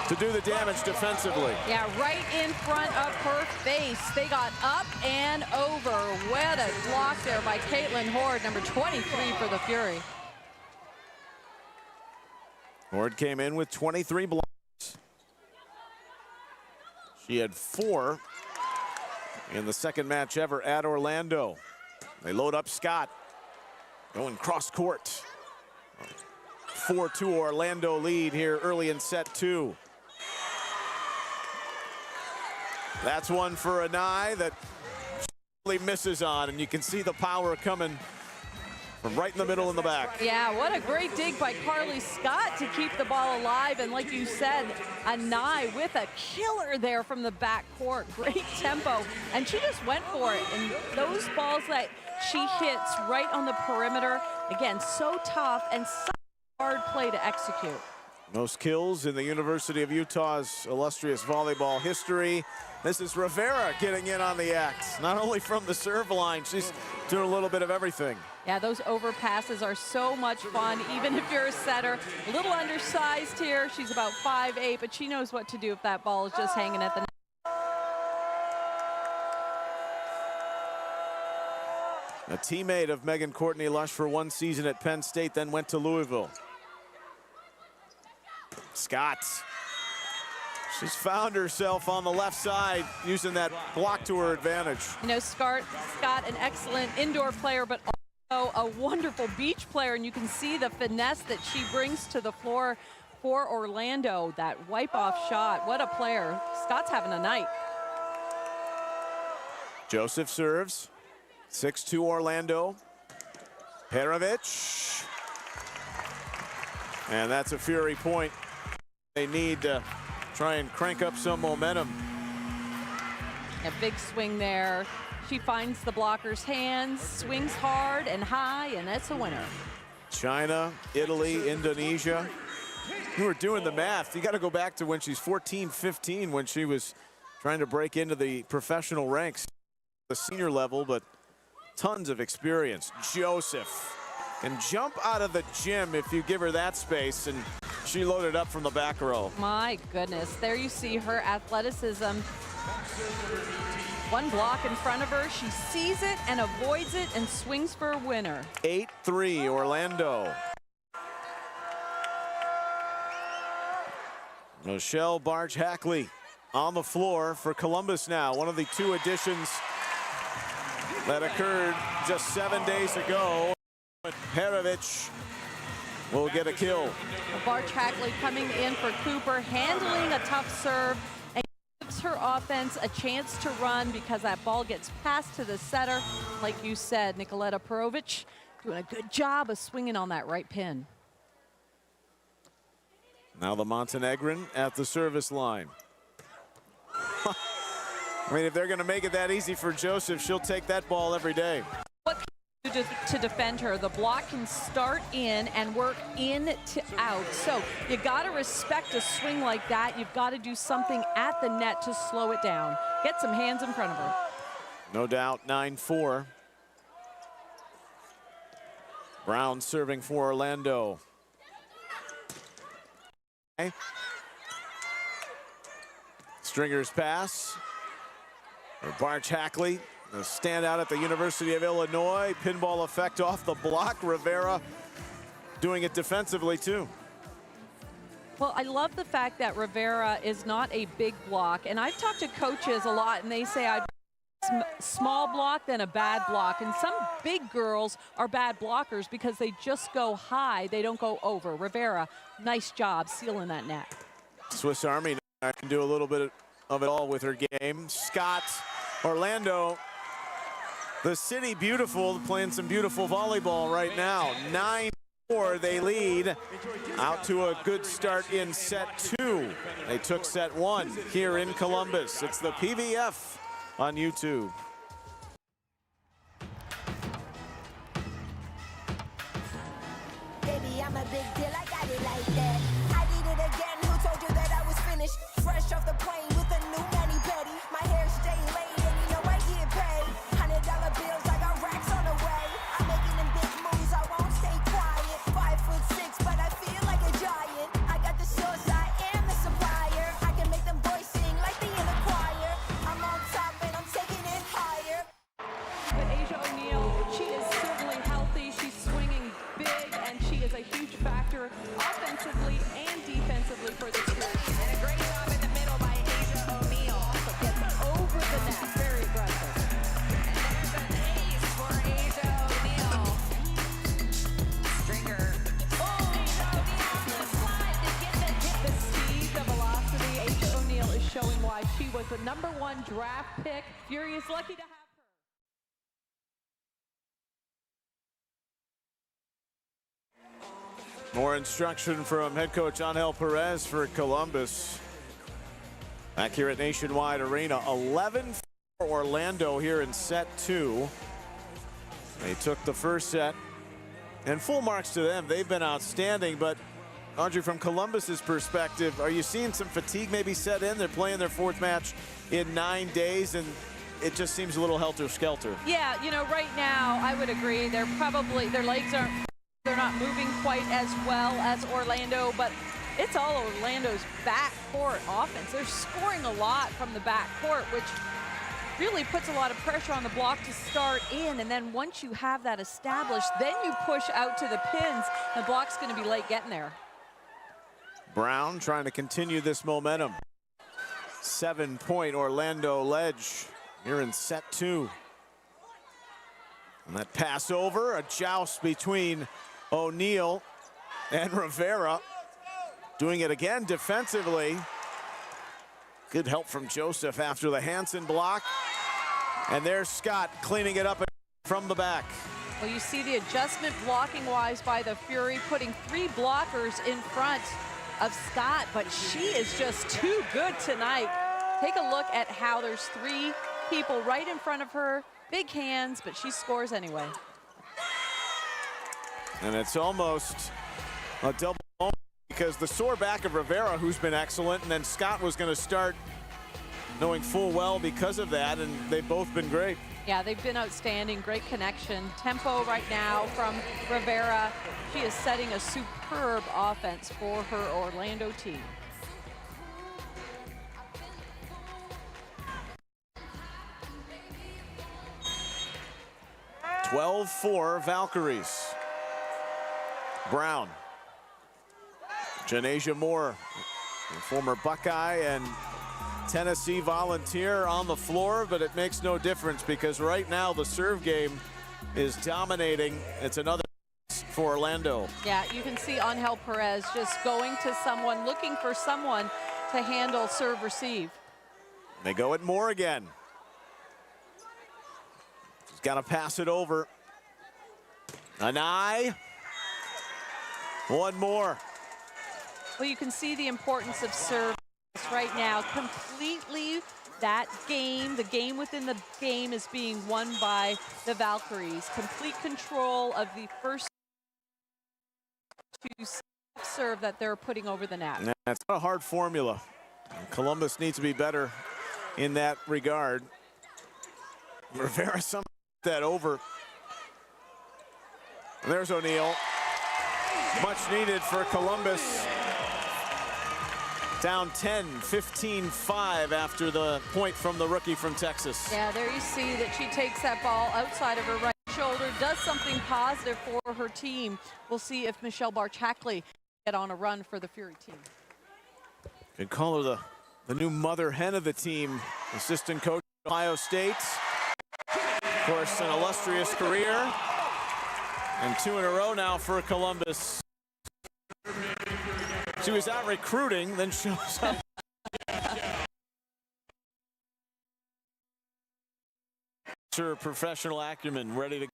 to do the damage defensively. Yeah, right in front of her face. They got up and over. What a block there by Caitlin Horde, number 23 for the Fury. Horde came in with 23 blocks. She had 4 in the second match ever at Orlando. They load up Scott, going cross court. 4-2 Orlando lead here early in set 2. That's one for Anai that she really misses on, and you can see the power coming from right in the middle in the back. Yeah, what a great dig by Carly Scott to keep the ball alive. And like you said, Anai with a killer there from the back court. Great tempo. And she just went for it. And those balls that she hits right on the perimeter, again, so tough and such hard play to execute. Most kills in the University of Utah's illustrious volleyball history. This is Rivera getting in on the act. Not only from the serve line, she's doing a little bit of everything. Yeah, those overpasses are so much fun, even if you're a setter. A little undersized here. She's about 5'8", but she knows what to do if that ball is just hanging at the net. A teammate of Megan Courtney Lush for one season at Penn State, then went to Louisville. Scott. She's found herself on the left side using that block to her advantage. You know, Scott, an excellent indoor player, but also a wonderful beach player, and you can see the finesse that she brings to the floor for Orlando. That wipe-off shot, what a player. Scott's having a night. Joseph serves. 6-2 Orlando. Perovich. And that's a Fury point. They need to try and crank up some momentum. A big swing there. She finds the blocker's hands, swings hard and high, and that's a winner. China, Italy, Indonesia. We were doing the math. You got to go back to when she's 14, 15, when she was trying to break into the professional ranks, the senior level, but tons of experience. Joseph can jump out of the gym if you give her that space, and she loaded up from the back row. My goodness, there you see her athleticism. One block in front of her, she sees it and avoids it and swings for a winner. 8-3 Orlando. Michelle Barge-Hackley on the floor for Columbus now. One of the 2 additions that occurred just 7 days ago. Perovich will get a kill. Barge-Hackley coming in for Cooper, handling a tough serve, and gives her offense a chance to run because that ball gets passed to the setter. Like you said, Nicoleta Perovich doing a good job of swinging on that right pin. Now the Montenegrin at the service line. I mean, if they're going to make it that easy for Joseph, she'll take that ball every day. What can you do to defend her? The block can start in and work in to out. So you got to respect a swing like that. You've got to do something at the net to slow it down. Get some hands in front of her. No doubt, 9-4. Brown serving for Orlando. Okay. Stringer's pass. Barge-Hackley, the standout at the University of Illinois. Pinball effect off the block. Rivera doing it defensively too. Well, I love the fact that Rivera is not a big block. And I've talked to coaches a lot, and they say I'd small block than a bad block. And some big girls are bad blockers because they just go high. They don't go over. Rivera, nice job sealing that net. Swiss Army can do a little bit of it all with her game. Scott, Orlando, the city beautiful, playing some beautiful volleyball right now. 9-4, they lead. Out to a good start in set 2. They took set 1 here in Columbus. It's the PVF on YouTube. Baby, I'm a big deal, I got it like that. I did it again, who told you that I was finished? Fresh off the plane with a new mani-pedi. My hair stay laid and you know I get paid. $100 bills, I got racks on the way. I'm making them big moves, was the #1 draft pick. Fury is lucky to have her. More instruction from head coach Angel Perez for Columbus. Back here at Nationwide Arena, 11 for Orlando here in set 2. They took the first set, and full marks to them. They've been outstanding, but Audrey, from Columbus's perspective, are you seeing some fatigue maybe set in? They're playing their 4th match in 9 days, and it just seems a little helter-skelter. Yeah, you know, right now, I would agree. They're probably, their legs they're not moving quite as well as Orlando, but it's all Orlando's backcourt offense. They're scoring a lot from the backcourt, which really puts a lot of pressure on the block to start in, and then once you have that established, then you push out to the pins. The block's going to be late getting there. Brown trying to continue this momentum. 7-point Orlando ledge here in set 2. And that pass over, a joust between O'Neal and Rivera. Doing it again defensively. Good help from Joseph after the Hansen block. And there's Scott cleaning it up from the back. Well, you see the adjustment blocking-wise by the Fury, putting 3 blockers in front of Scott, but she is just too good tonight. Take a look at how there's 3 people right in front of her, big hands, but she scores anyway. And it's almost a double because the sore back of Rivera, who's been excellent, and then Scott was going to start knowing full well because of that, and they've both been great. Yeah, they've been outstanding, great connection. Tempo right now from Rivera. She is setting a superb offense for her Orlando team. (12-4) Valkyries. Brown. Janasia Moore, a former Buckeye and Tennessee Volunteer, on the floor, but it makes no difference because right now the serve game is dominating. It's another for Orlando. Yeah, you can see Angel Perez just going to someone, looking for someone to handle serve receive. They go at Moore again. He's got to pass it over. Anai. One more. Well, you can see the importance of serve right now. Completely that game, the game within the game, is being won by the Valkyries. Complete control of the first 2 serve that they're putting over the net. That's not a hard formula. Columbus needs to be better in that regard. Rivera somehow that over. And there's O'Neal. Much needed for Columbus. Down 10, 15-5 after the point from the rookie from Texas. Yeah, there you see that she takes that ball outside of her right shoulder, does something positive for her team. We'll see if Michelle Barch-Hackley get on a run for the Fury team. Could call her the new mother hen of the team. Assistant coach at Ohio State. Of course, an illustrious career. And 2 in a row now for Columbus. She was out recruiting, then shows up. Her professional acumen ready to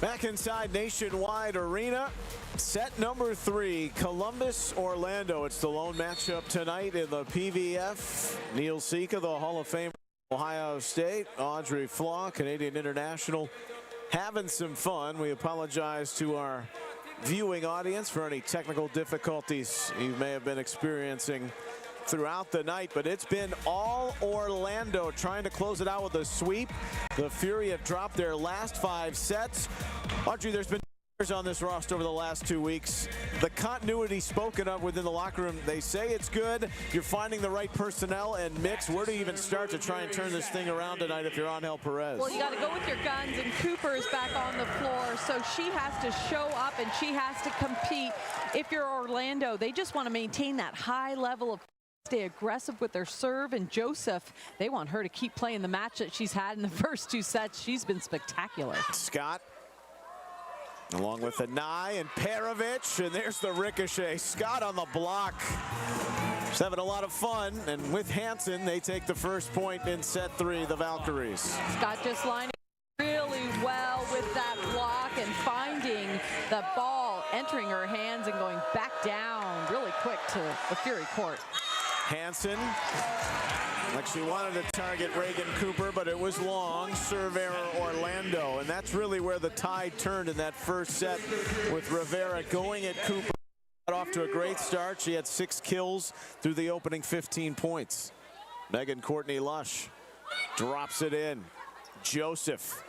Back inside Nationwide Arena, set number 3, Columbus, Orlando. It's the lone matchup tonight in the PVF. Neil Sika, the Hall of Famer, Ohio State. Audrey Flaw, Canadian international, having some fun. We apologize to our viewing audience for any technical difficulties you may have been experiencing throughout the night, but it's been all Orlando trying to close it out with a sweep. The Fury have dropped their last 5 sets. Audrey, there's been on this roster over the last 2 weeks. The continuity spoken of within the locker room, they say it's good. You're finding the right personnel and mix. Where do you even start to try and turn this thing around tonight if you're Angel Perez? Well, you got to go with your guns, and Cooper is back on the floor, so she has to show up and she has to compete. If you're Orlando, they just want to maintain that high level of stay aggressive with their serve, and Joseph, they want her to keep playing the match that she's had in the first 2 sets. She's been spectacular. Scott along with Anai and Perovic, and there's the ricochet. Scott on the block. She's having a lot of fun, and with Hansen, they take the first point in set 3, the Valkyries. Scott just lining really well with that block and finding the ball entering her hands and going back down really quick to the Fury court. Hansen, like she wanted to target Reagan Cooper, but it was long. Serve error Orlando, and that's really where the tide turned in that first set, with Rivera going at Cooper. Got off to a great start. She had 6 kills through the opening 15 points. Megan Courtney Lush drops it in. Joseph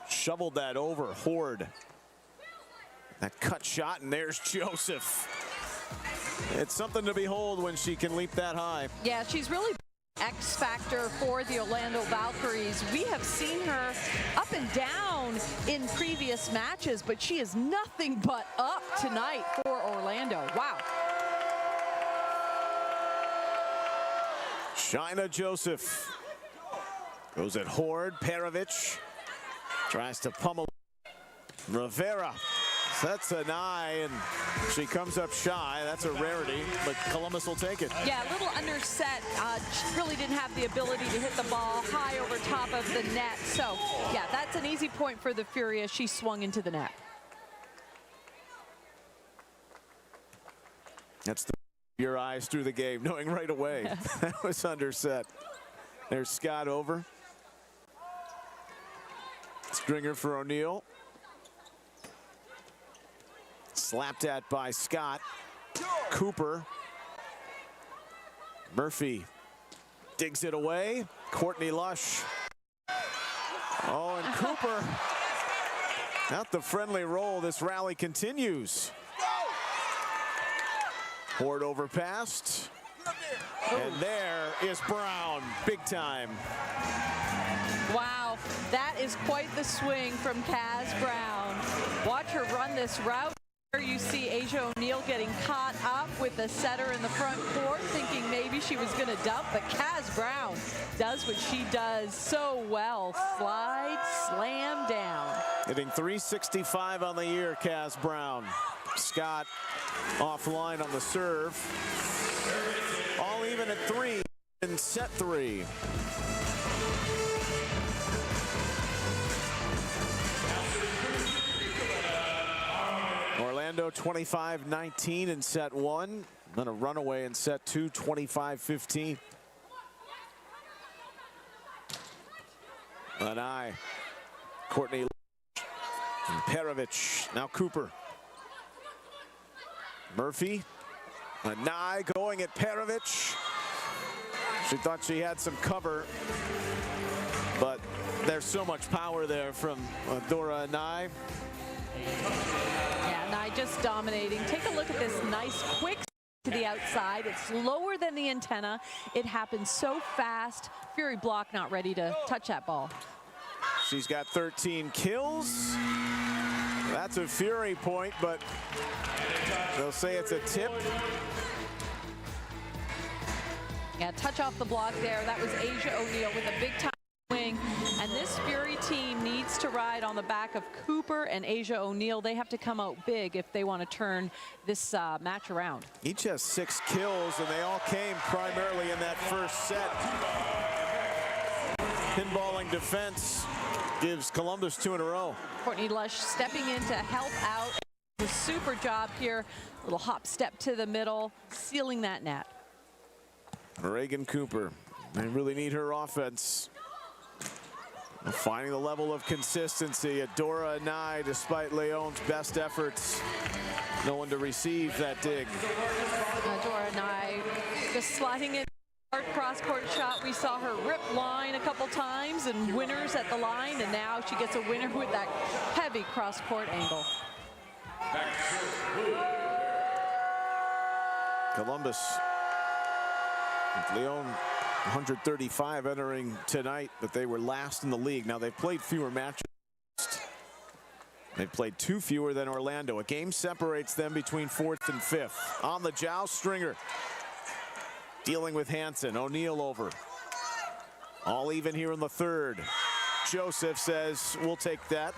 shoveled that over. Horde. That cut shot, and there's Joseph. It's something to behold when she can leap that high. Yeah, she's really X factor for the Orlando Valkyries. We have seen her up and down in previous matches, but she is nothing but up tonight for Orlando. Wow. Shaina Joseph goes at Horde. Perovic tries to pummel Rivera. Sets an eye, and she comes up shy. That's a rarity, but Columbus will take it. Yeah, a little underset. She really didn't have the ability to hit the ball high over top of the net. So, yeah, that's an easy point for the Fury as she swung into the net. That's your eyes through the game, knowing right away that was underset. There's Scott over. Stringer for O'Neal. Slapped at by Scott. Cooper. Murphy digs it away. Courtney Lush. Oh, and Cooper. Not the friendly roll. This rally continues. Horde overpassed. And there is Brown. Big time. Wow, that is quite the swing from Kaz Brown. Watch her run this route. You see Asia O'Neal getting caught up with the setter in the front court, thinking maybe she was going to dump, but Kaz Brown does what she does so well. Slide, slam down. Hitting 365 on the year, Kaz Brown. Scott offline on the serve. All even at 3 in set 3. Orlando 25-19 in set 1. Then a runaway in set 2, 25-15. Anai, Courtney, and Perovic. Now Cooper. Murphy. Anai going at Perovic. She thought she had some cover, but there's so much power there from Dora Anai. Yeah, Nye just dominating. Take a look at this nice quick to the outside. It's lower than the antenna. It happens so fast. Fury block not ready to touch that ball. She's got 13 kills. That's a Fury point, but they'll say it's a tip. Yeah, touch off the block there. That was Asia O'Neal with a big time swing. And this Fury team needs to ride on the back of Cooper and Asia O'Neal. They have to come out big if they want to turn this match around. Each has 6 kills, and they all came primarily in that first set. Pinballing defense gives Columbus 2 in a row. Courtney Lush stepping in to help out. A super job here. Little hop step to the middle, sealing that net. Reagan Cooper, they really need her offense. Finding the level of consistency. Adora Anai, despite Leon's best efforts, no one to receive that dig. Adora Anai just sliding in. Cross-court shot. We saw her rip line a couple times and winners at the line, and now she gets a winner with that heavy cross-court angle. Columbus, with Leon 135 entering tonight, but they were last in the league. Now they've played fewer matches. They've played 2 fewer than Orlando. A game separates them between 4th and 5th. On the joust, Stringer dealing with Hansen. O'Neal over. All even here in the 3rd. Joseph says, we'll take that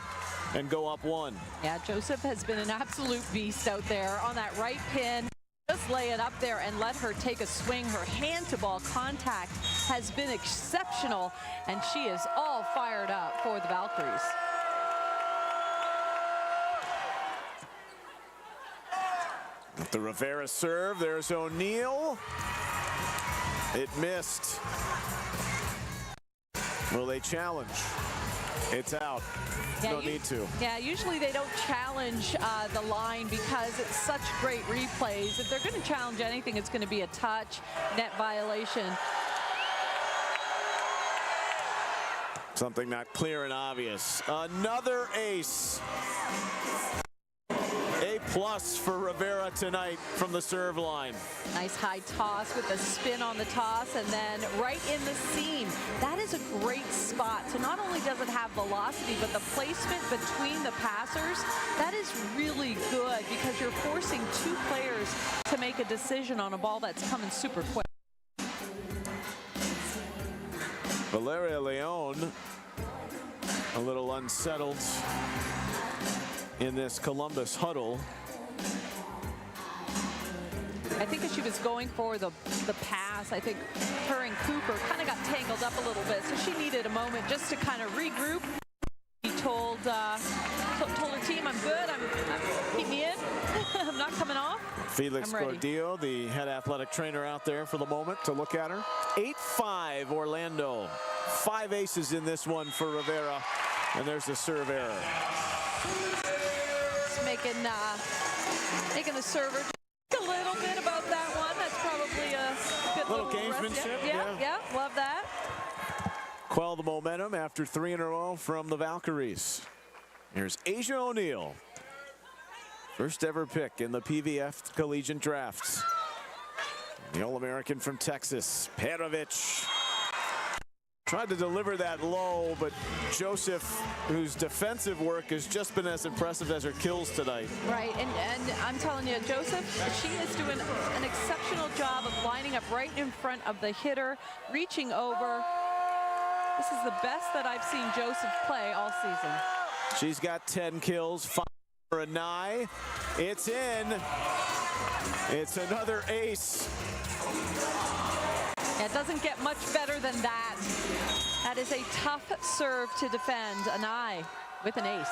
and go up 1. Yeah, Joseph has been an absolute beast out there on that right pin. Just lay it up there and let her take a swing. Her hand-to-ball contact has been exceptional, and she is all fired up for the Valkyries. With the Rivera serve, there's O'Neal. It missed. Will they challenge? It's out. Yeah, no need to. Yeah, usually they don't challenge the line because it's such great replays. If they're going to challenge anything, it's going to be a touch, net violation. Something not clear and obvious. Another ace. A+ for Rivera tonight from the serve line. Nice high toss with a spin on the toss, and then right in the seam. That is a great spot. So not only does it have velocity, but the placement between the passers, that is really good because you're forcing 2 players to make a decision on a ball that's coming super quick. Valeria Leon, a little unsettled in this Columbus huddle. I think as she was going for the pass, I think her and Cooper kind of got tangled up a little bit, so she needed a moment just to kind of regroup. She told her team, I'm good, keep me in, I'm not coming off. Felix Gordillo, the head athletic trainer out there for the moment to look at her. 8-5 Orlando. 5 aces in this one for Rivera, and there's the serve error. Just making the server a little bit about that one. That's probably a good little gamesmanship. Yeah, love that. Quell the momentum after 3 in a row from the Valkyries. Here's Asia O'Neal. First ever pick in the PVF collegiate drafts. The All-American from Texas, Perovic. Tried to deliver that low, but Joseph, whose defensive work has just been as impressive as her kills tonight. Right, and I'm telling you, Joseph, she is doing an exceptional job of lining up right in front of the hitter, reaching over. This is the best that I've seen Joseph play all season. She's got 10 kills, 5 for Anai. It's in. It's another ace. It doesn't get much better than that. That is a tough serve to defend. Anai with an ace.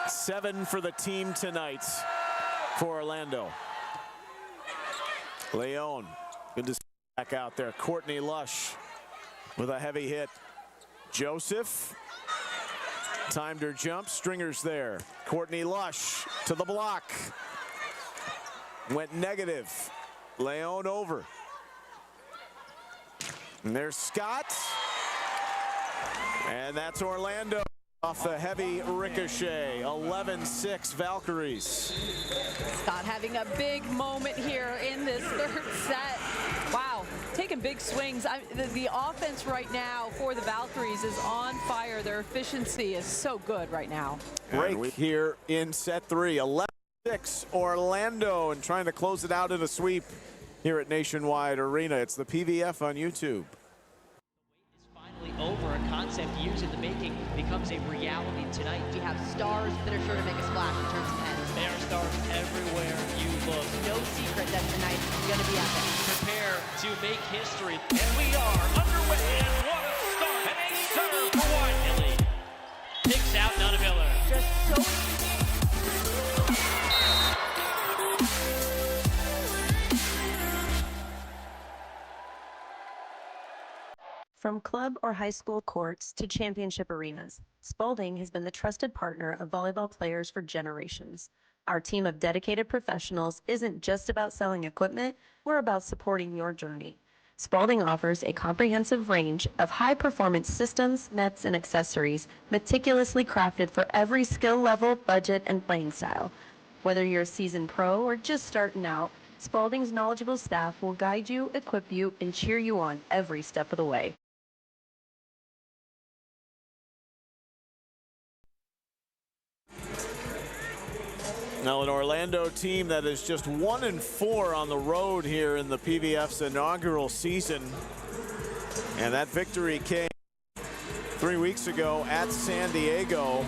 7 for the team tonight for Orlando. Leon, good to see back out there. Courtney Lush with a heavy hit. Joseph timed her jump. Stringer's there. Courtney Lush to the block. Went negative. Leon over. And there's Scott. And that's Orlando off the heavy ricochet. 11-6 Valkyries. Scott having a big moment here in this 3rd set. Wow, taking big swings. The offense right now for the Valkyries is on fire. Their efficiency is so good right now. Break here in set 3. 11-6 Orlando, and trying to close it out in a sweep here at Nationwide Arena. It's the PVF on YouTube. Over. A concept years in the making becomes a reality tonight. We have stars that are sure to make a splash in terms of heads. There are stars everywhere you look. No secret that tonight's going to be epic. Prepare to make history. And we are underway, and what a start. An ace serve for Wiley. From club or high school courts to championship arenas, Spalding has been the trusted partner of volleyball players for generations. Our team of dedicated professionals isn't just about selling equipment, we're about supporting your journey. Spalding offers a comprehensive range of high-performance systems, nets, and accessories meticulously crafted for every skill level, budget, and playing style. Whether you're a seasoned pro or just starting out, Spalding's knowledgeable staff will guide you, equip you, and cheer you on every step of the way. Now an Orlando team that is just 1-4 on the road here in the PVF's inaugural season. And that victory came 3 weeks ago at San Diego.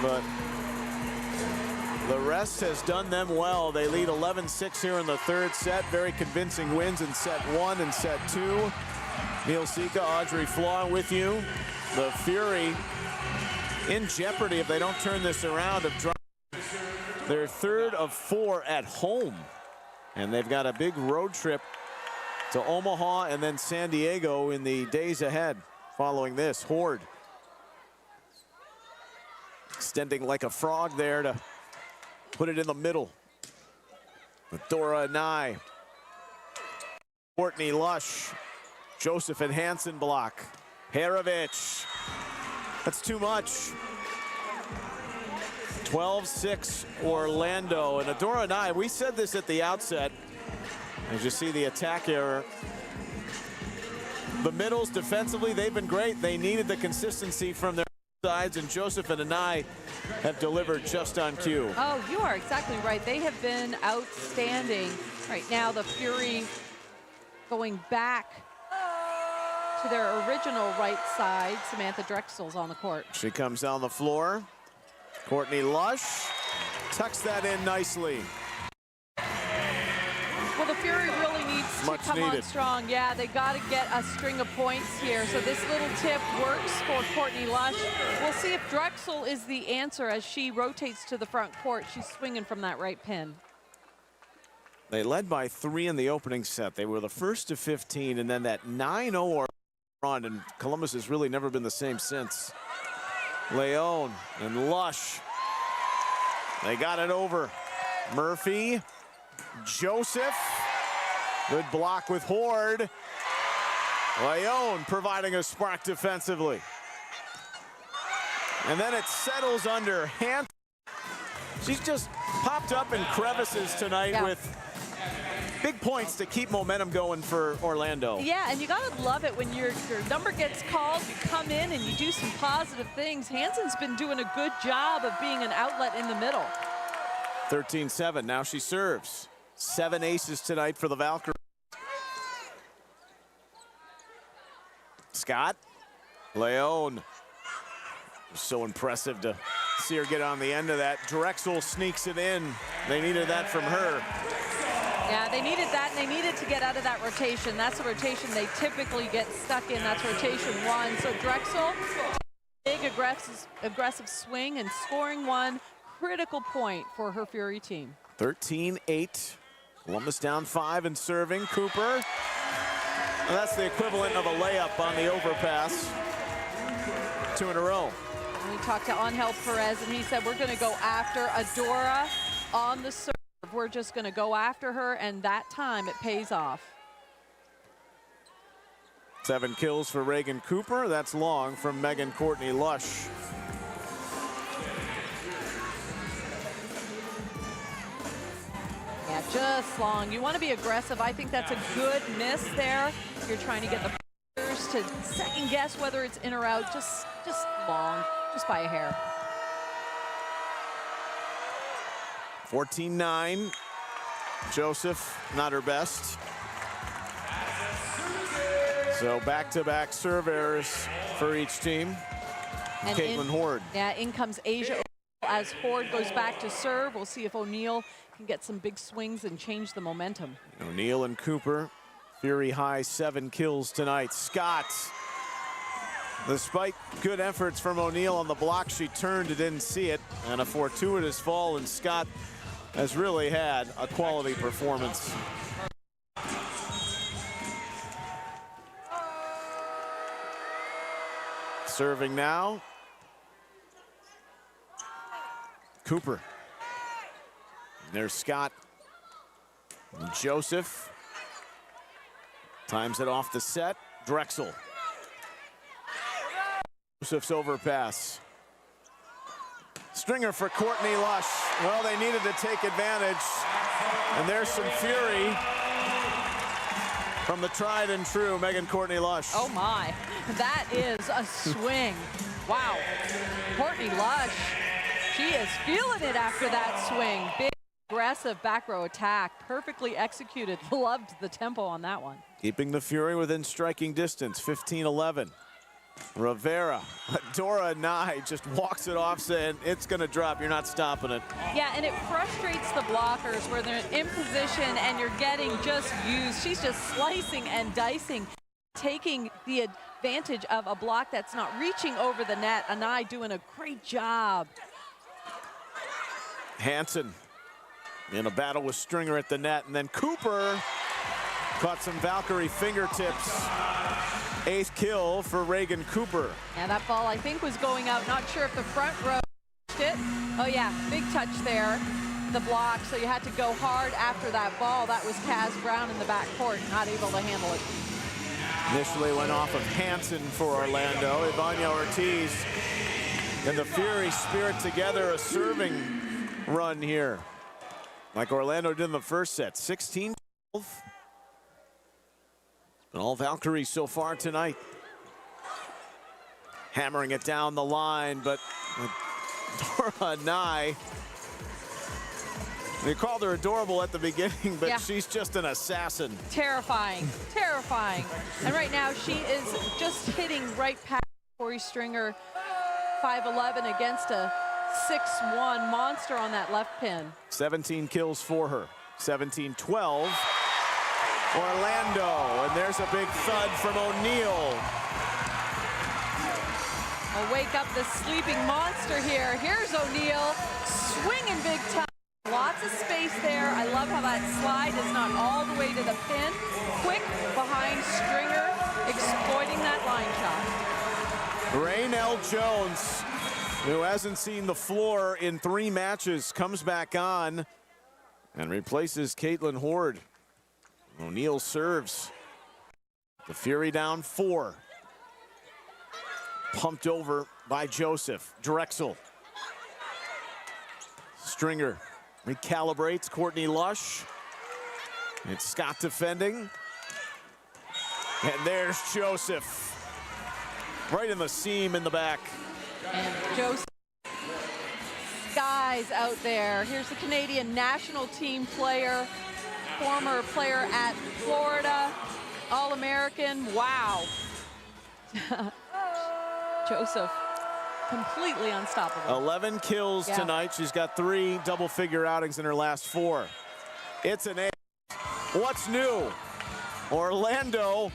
But the rest has done them well. They lead 11-6 here in the third set. Very convincing wins in set 1 and set 2. Neil Sika, Audrey Flaw with you. The Fury in jeopardy if they don't turn this around of their third of 4 at home. And they've got a big road trip to Omaha and then San Diego in the days ahead following this. Horde extending like a frog there to put it in the middle. With Dora Nye. Courtney Lush. Joseph and Hansen block. Harovich. That's too much. 12-6 Orlando. And Adora and I, we said this at the outset. As you see the attack error. The middles defensively, they've been great. They needed the consistency from their sides, and Joseph and Anai have delivered just on cue. Oh, you are exactly right. They have been outstanding. Right now, the Fury going back to their original right side. Samantha Drexel's on the court. She comes down the floor. Courtney Lush tucks that in nicely. Well, the Fury really needs to come on strong. Yeah, they got to get a string of points here. So this little tip works for Courtney Lush. We'll see if Drexel is the answer as she rotates to the front court. She's swinging from that right pin. They led by 3 in the opening set. They were the first to 15, and then that 9-0 run, and Columbus has really never been the same since. Leone and Lush. They got it over. Murphy. Joseph. Good block with Horde. Leone providing a spark defensively. And then it settles under Hansen. She's just popped up in crevices tonight with big points to keep momentum going for Orlando. Yeah, and you gotta love it when your number gets called, you come in and you do some positive things. Hansen's been doing a good job of being an outlet in the middle. 13-7, now she serves. 7 aces tonight for the Valkyries. Scott, Leone. So impressive to see her get on the end of that. Drexel sneaks it in. They needed that from her. Yeah, they needed that, and they needed to get out of that rotation. That's the rotation they typically get stuck in. That's rotation 1. So Drexel, big aggressive swing and scoring 1 critical point for her Fury team. 13-8. Columbus down 5 and serving. Cooper. And that's the equivalent of a layup on the overpass. 2 in a row. And we talked to Angel Perez, and he said, we're going to go after Adora on the serve. We're just going to go after her, and that time it pays off. 7 kills for Reagan Cooper. That's long from Megan Courtney Lush. Yeah, just long. You want to be aggressive. I think that's a good miss there. You're trying to get the players to second guess whether it's in or out. Just long, just by a hair. 14-9. Joseph, not her best. So back-to-back serve errors for each team. And Caitlin Horde. Yeah, in comes Asia as Horde goes back to serve. We'll see if O'Neill can get some big swings and change the momentum. O'Neill and Cooper, Fury high 7 kills tonight. Scott Despite good efforts from O'Neal on the block, she turned and didn't see it. And a fortuitous fall, and Scott has really had a quality performance. Serving now. Cooper. There's Scott. And Joseph. Times it off the set. Drexel. Joseph's overpass. Stringer for Courtney Lush. Well, they needed to take advantage. And there's some fury from the tried and true Megan Courtney Lush. Oh my, that is a swing. Wow, Courtney Lush, she is feeling it after that swing. Big, aggressive back row attack, perfectly executed. Loved the tempo on that one. Keeping the fury within striking distance, 15-11. Rivera, Dora Nye just walks it off saying, it's gonna drop, you're not stopping it. Yeah, and it frustrates the blockers where they're in position and you're getting just used. She's just slicing and dicing, taking the advantage of a block that's not reaching over the net. Nye doing a great job. Hansen in a battle with Stringer at the net, and then Cooper caught some Valkyrie fingertips. 8th kill for Reagan Cooper. Yeah, that ball I think was going out. Not sure if the front row it. Oh yeah, big touch there. The block, so you had to go hard after that ball. That was Kaz Brown in the back court, not able to handle it. Initially went off of Hansen for Orlando. Ivania Ortiz and the Fury spirit together, a serving run here. Like Orlando did in the first set, 16-12. And all Valkyries so far tonight. Hammering it down the line, but Dora Nye, they called her adorable at the beginning, but yeah, she's just an assassin. Terrifying, terrifying. And right now she is just hitting right past Corey Stringer, 5'11", against a 6'1" monster on that left pin. 17 kills for her, 17-12. Orlando, and there's a big thud from O'Neal. I'll wake up the sleeping monster here. Here's O'Neal, swinging big time. Lots of space there. I love how that slide is not all the way to the pin. Quick behind Stringer, exploiting that line shot. Raynell Jones, who hasn't seen the floor in 3 matches, comes back on and replaces Caitlin Horde. O'Neal serves. The Fury down 4. Pumped over by Joseph. Drexel. Stringer recalibrates. Courtney Lush. It's Scott defending. And there's Joseph. Right in the seam in the back. And Joseph skies out there. Here's the Canadian national team player. Former player at Florida, All-American. Wow. Joseph, completely unstoppable. 11 kills tonight. She's got 3 double-figure outings in her last 4. It's an A. What's new? Orlando,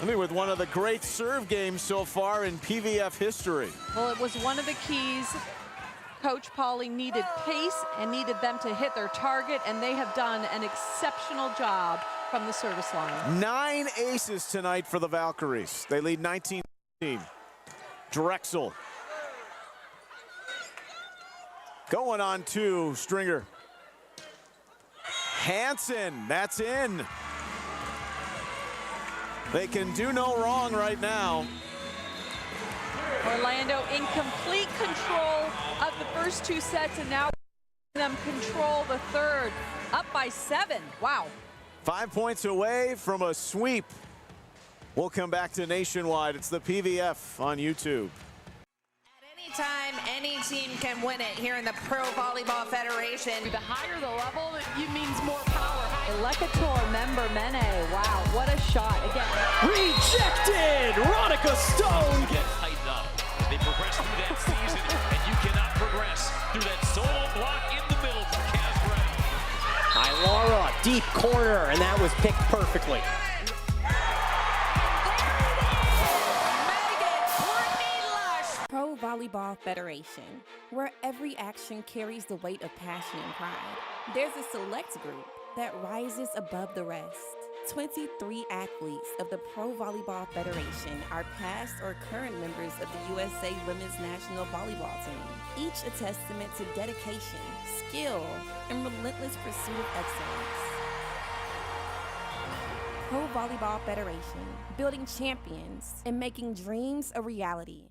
I mean, with one of the great serve games so far in PVF history. Well, it was one of the keys. Coach Pauly needed pace and needed them to hit their target, and they have done an exceptional job from the service line. 9 aces tonight for the Valkyries. They lead 19-15. Drexel. Going on to Stringer. Hansen, that's in. They can do no wrong right now. Orlando in complete control of the first 2 sets, and now them control the third, up by 7. Wow. 5 points away from a sweep. We'll come back to Nationwide. It's the PVF on YouTube. At any time, any team can win it here in the Pro Volleyball Federation. The higher the level, it means more power. Elekator member Mene. Wow, what a shot. Again. Rejected! Ronica Stone! Get tightened up as they progress through that season, and you cannot progress through that solo block in the middle for Kaz Brown. Laura, deep corner, and that was picked perfectly. Volleyball Federation, where every action carries the weight of passion and pride. There's a select group that rises above the rest. 23 athletes of the Pro Volleyball Federation are past or current members of the USA Women's National Volleyball Team, each a testament to dedication, skill, and relentless pursuit of excellence. Pro Volleyball Federation, building champions and making dreams a reality.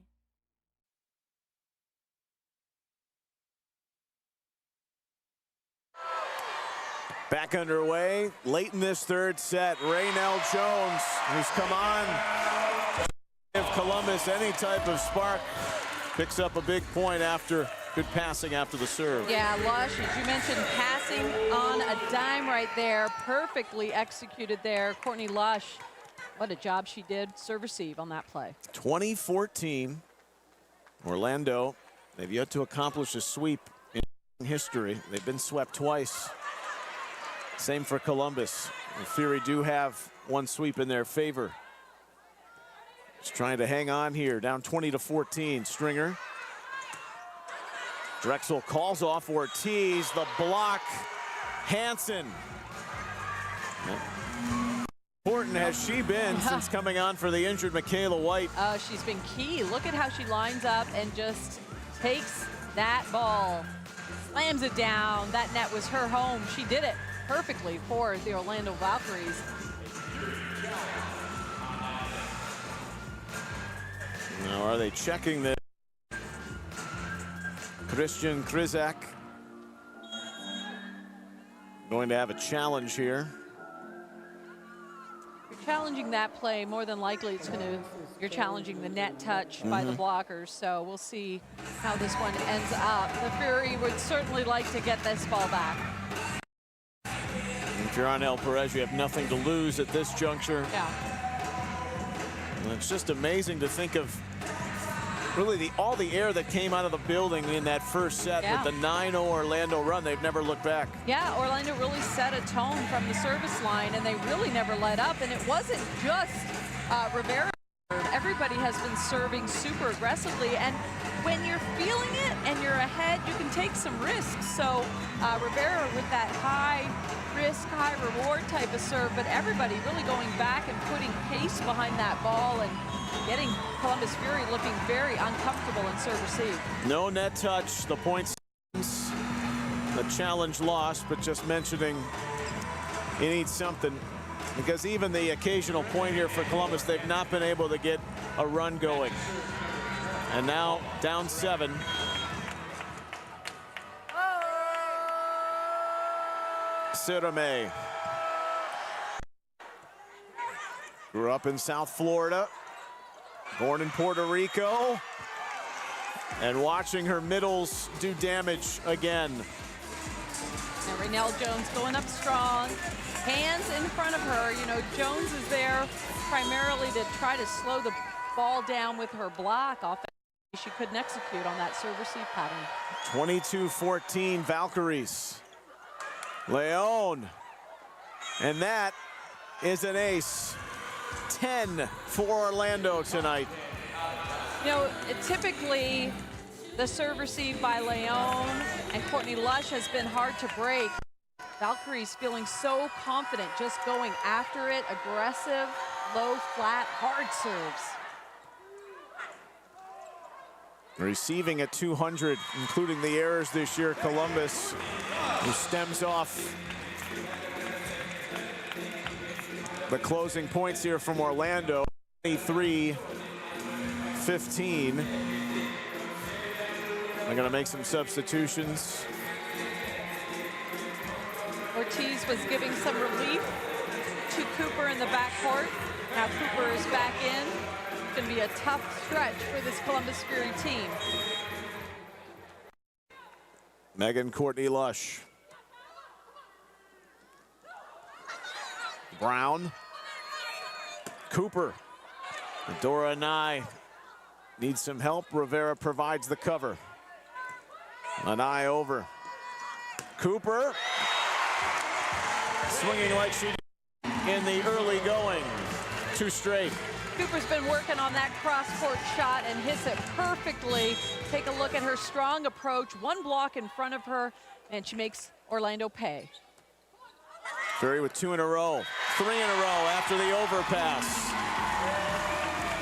Back underway, late in this third set, Raynell Jones, who's come on, give Columbus any type of spark, picks up a big point after good passing after the serve. Yeah, Lush, as you mentioned, passing on a dime right there, perfectly executed there. Courtney Lush, what a job she did, serve receive on that play. 2014, Orlando, they've yet to accomplish a sweep in history. They've been swept twice. Same for Columbus. The Fury do have one sweep in their favor. Just trying to hang on here, down 20-14. Stringer. Drexel calls off Ortiz, the block, Hansen. Important has she been since coming on for the injured Michaela White? Oh, she's been key. Look at how she lines up and just takes that ball, slams it down. That net was her home. She did it perfectly for the Orlando Valkyries. Now, are they checking this? Christian Krizak going to have a challenge here. You're challenging that play, more than likely it's you're challenging the net touch by the blockers, so we'll see how this one ends up. The Fury would certainly like to get this ball back. If you're on El Perez, you have nothing to lose at this juncture. Yeah. And it's just amazing to think of really all the air that came out of the building in that first set with the 9-0 Orlando run. They've never looked back. Yeah, Orlando really set a tone from the service line, and they really never let up. And it wasn't just Rivera. Everybody has been serving super aggressively, and when you're feeling it and you're ahead, you can take some risks. So Rivera with that high risk, high reward type of serve, but everybody really going back and putting pace behind that ball and getting Columbus Fury looking very uncomfortable in serve receive. No net touch, the points, the challenge lost, but just mentioning he needs something, because even the occasional point here for Columbus, they've not been able to get a run going. And now down 7. Sirame. Grew up in South Florida, born in Puerto Rico, and watching her middles do damage again. And Raynell Jones going up strong, hands in front of her. You know, Jones is there primarily to try to slow the ball down with her block. Offensively, she couldn't execute on that serve receive pattern. 22-14 Valkyries. Leon, and that is an ace. 10 for Orlando tonight. You know, typically the serve receive by Leon and Courtney Lush has been hard to break. Valkyries feeling so confident, just going after it, aggressive, low, flat, hard serves. Receiving at 200, including the errors this year, Columbus, who stems off the closing points here from Orlando. 23-15. They're going to make some substitutions. Ortiz was giving some relief to Cooper in the backcourt. Now Cooper is back in. It's going to be a tough stretch for this Columbus Fury team. Megan Courtney Lush. Brown. Cooper. Dora Nye needs some help. Rivera provides the cover. Nye over. Cooper. Swinging like she did in the early going. 2 straight. Cooper's been working on that cross-court shot and hits it perfectly. Take a look at her strong approach. One block in front of her, and she makes Orlando pay. Fury with 2 in a row, 3 in a row after the overpass.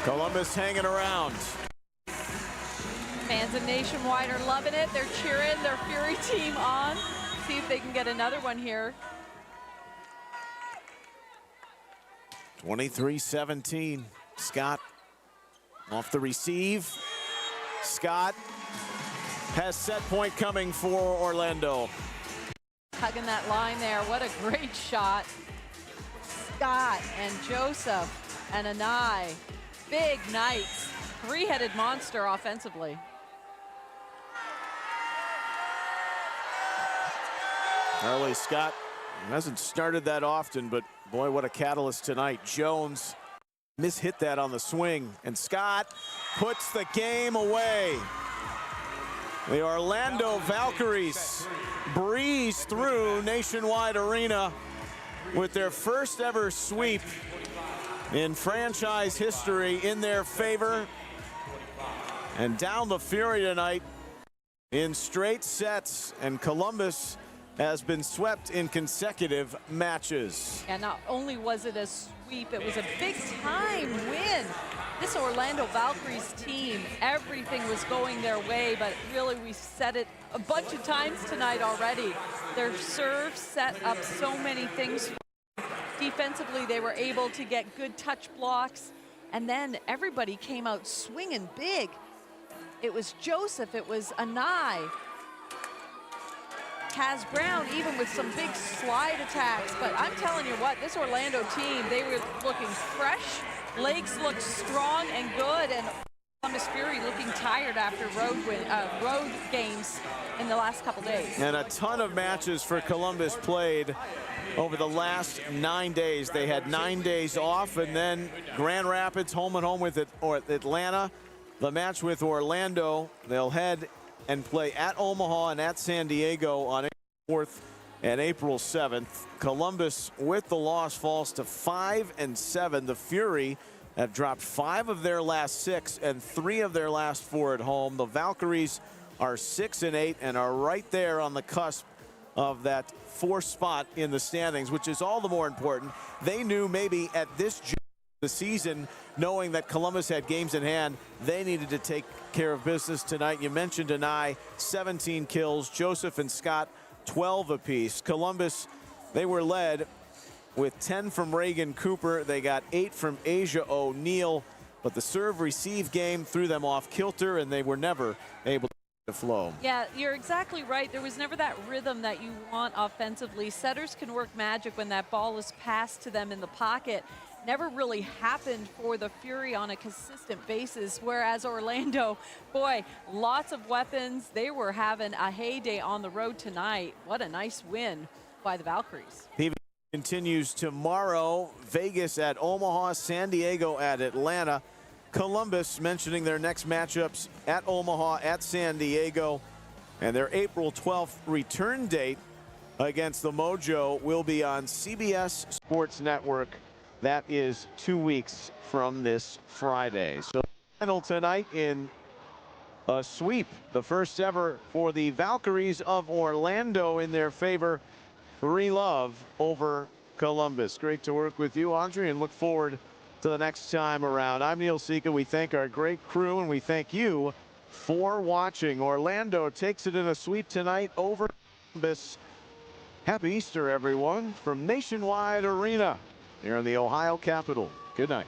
Columbus hanging around. Fans in Nationwide are loving it. They're cheering their Fury team on. See if they can get another one here. 23-17. Scott off the receive. Scott has set point coming for Orlando. Hugging that line there. What a great shot. Scott and Joseph and Anai. Big nights. Three-headed monster offensively. Harley Scott hasn't started that often, but boy, what a catalyst tonight. Jones mishit that on the swing, and Scott puts the game away. The Orlando Valkyries breeze through Nationwide Arena with their first ever sweep in franchise history in their favor. And down the Fury tonight in straight sets, and Columbus has been swept in consecutive matches. And not only was it a sweep, it was a big-time win. This Orlando Valkyries team, everything was going their way, but really we said it a bunch of times tonight already. Their serve set up so many things. Defensively, they were able to get good touch blocks, and then everybody came out swinging big. It was Joseph, it was Anai, Kaz Brown, even with some big slide attacks. But I'm telling you what, this Orlando team, they were looking fresh, legs looked strong and good, and Columbus Fury looking tired after road games in the last couple days. And a ton of matches for Columbus played over the last 9 days. They had 9 days off, and then Grand Rapids home and home with Atlanta. The match with Orlando, they'll head and play at Omaha and at San Diego on April 4th and April 7th. Columbus, with the loss, falls to 5-7. The Fury have dropped 5 of their last 6 and 3 of their last 4 at home. The Valkyries are 6-8 and are right there on the cusp of that 4th spot in the standings, which is all the more important. They knew maybe at this juncture of the season, knowing that Columbus had games in hand, they needed to take care of business tonight. You mentioned Anai, 17 kills. Joseph and Scott, 12 apiece. Columbus, they were led with 10 from Reagan Cooper. They got 8 from Asia O'Neal, but the serve-receive game threw them off kilter, and they were never able to flow. Yeah, you're exactly right. There was never that rhythm that you want offensively. Setters can work magic when that ball is passed to them in the pocket. Never really happened for the Fury on a consistent basis, whereas Orlando, boy, lots of weapons. They were having a heyday on the road tonight. What a nice win by the Valkyries. PV continues tomorrow. Vegas at Omaha, San Diego at Atlanta. Columbus mentioning their next matchups at Omaha, at San Diego, and their April 12th return date against the Mojo will be on CBS Sports Network. That is 2 weeks from this Friday. So final tonight in a sweep, the first ever for the Valkyries of Orlando in their favor. 3-love over Columbus. Great to work with you, Audrey, and look forward to the next time around. I'm Neil Sika. We thank our great crew, and we thank you for watching. Orlando takes it in a sweep tonight over Columbus. Happy Easter, everyone, from Nationwide Arena here in the Ohio Capitol. Good night.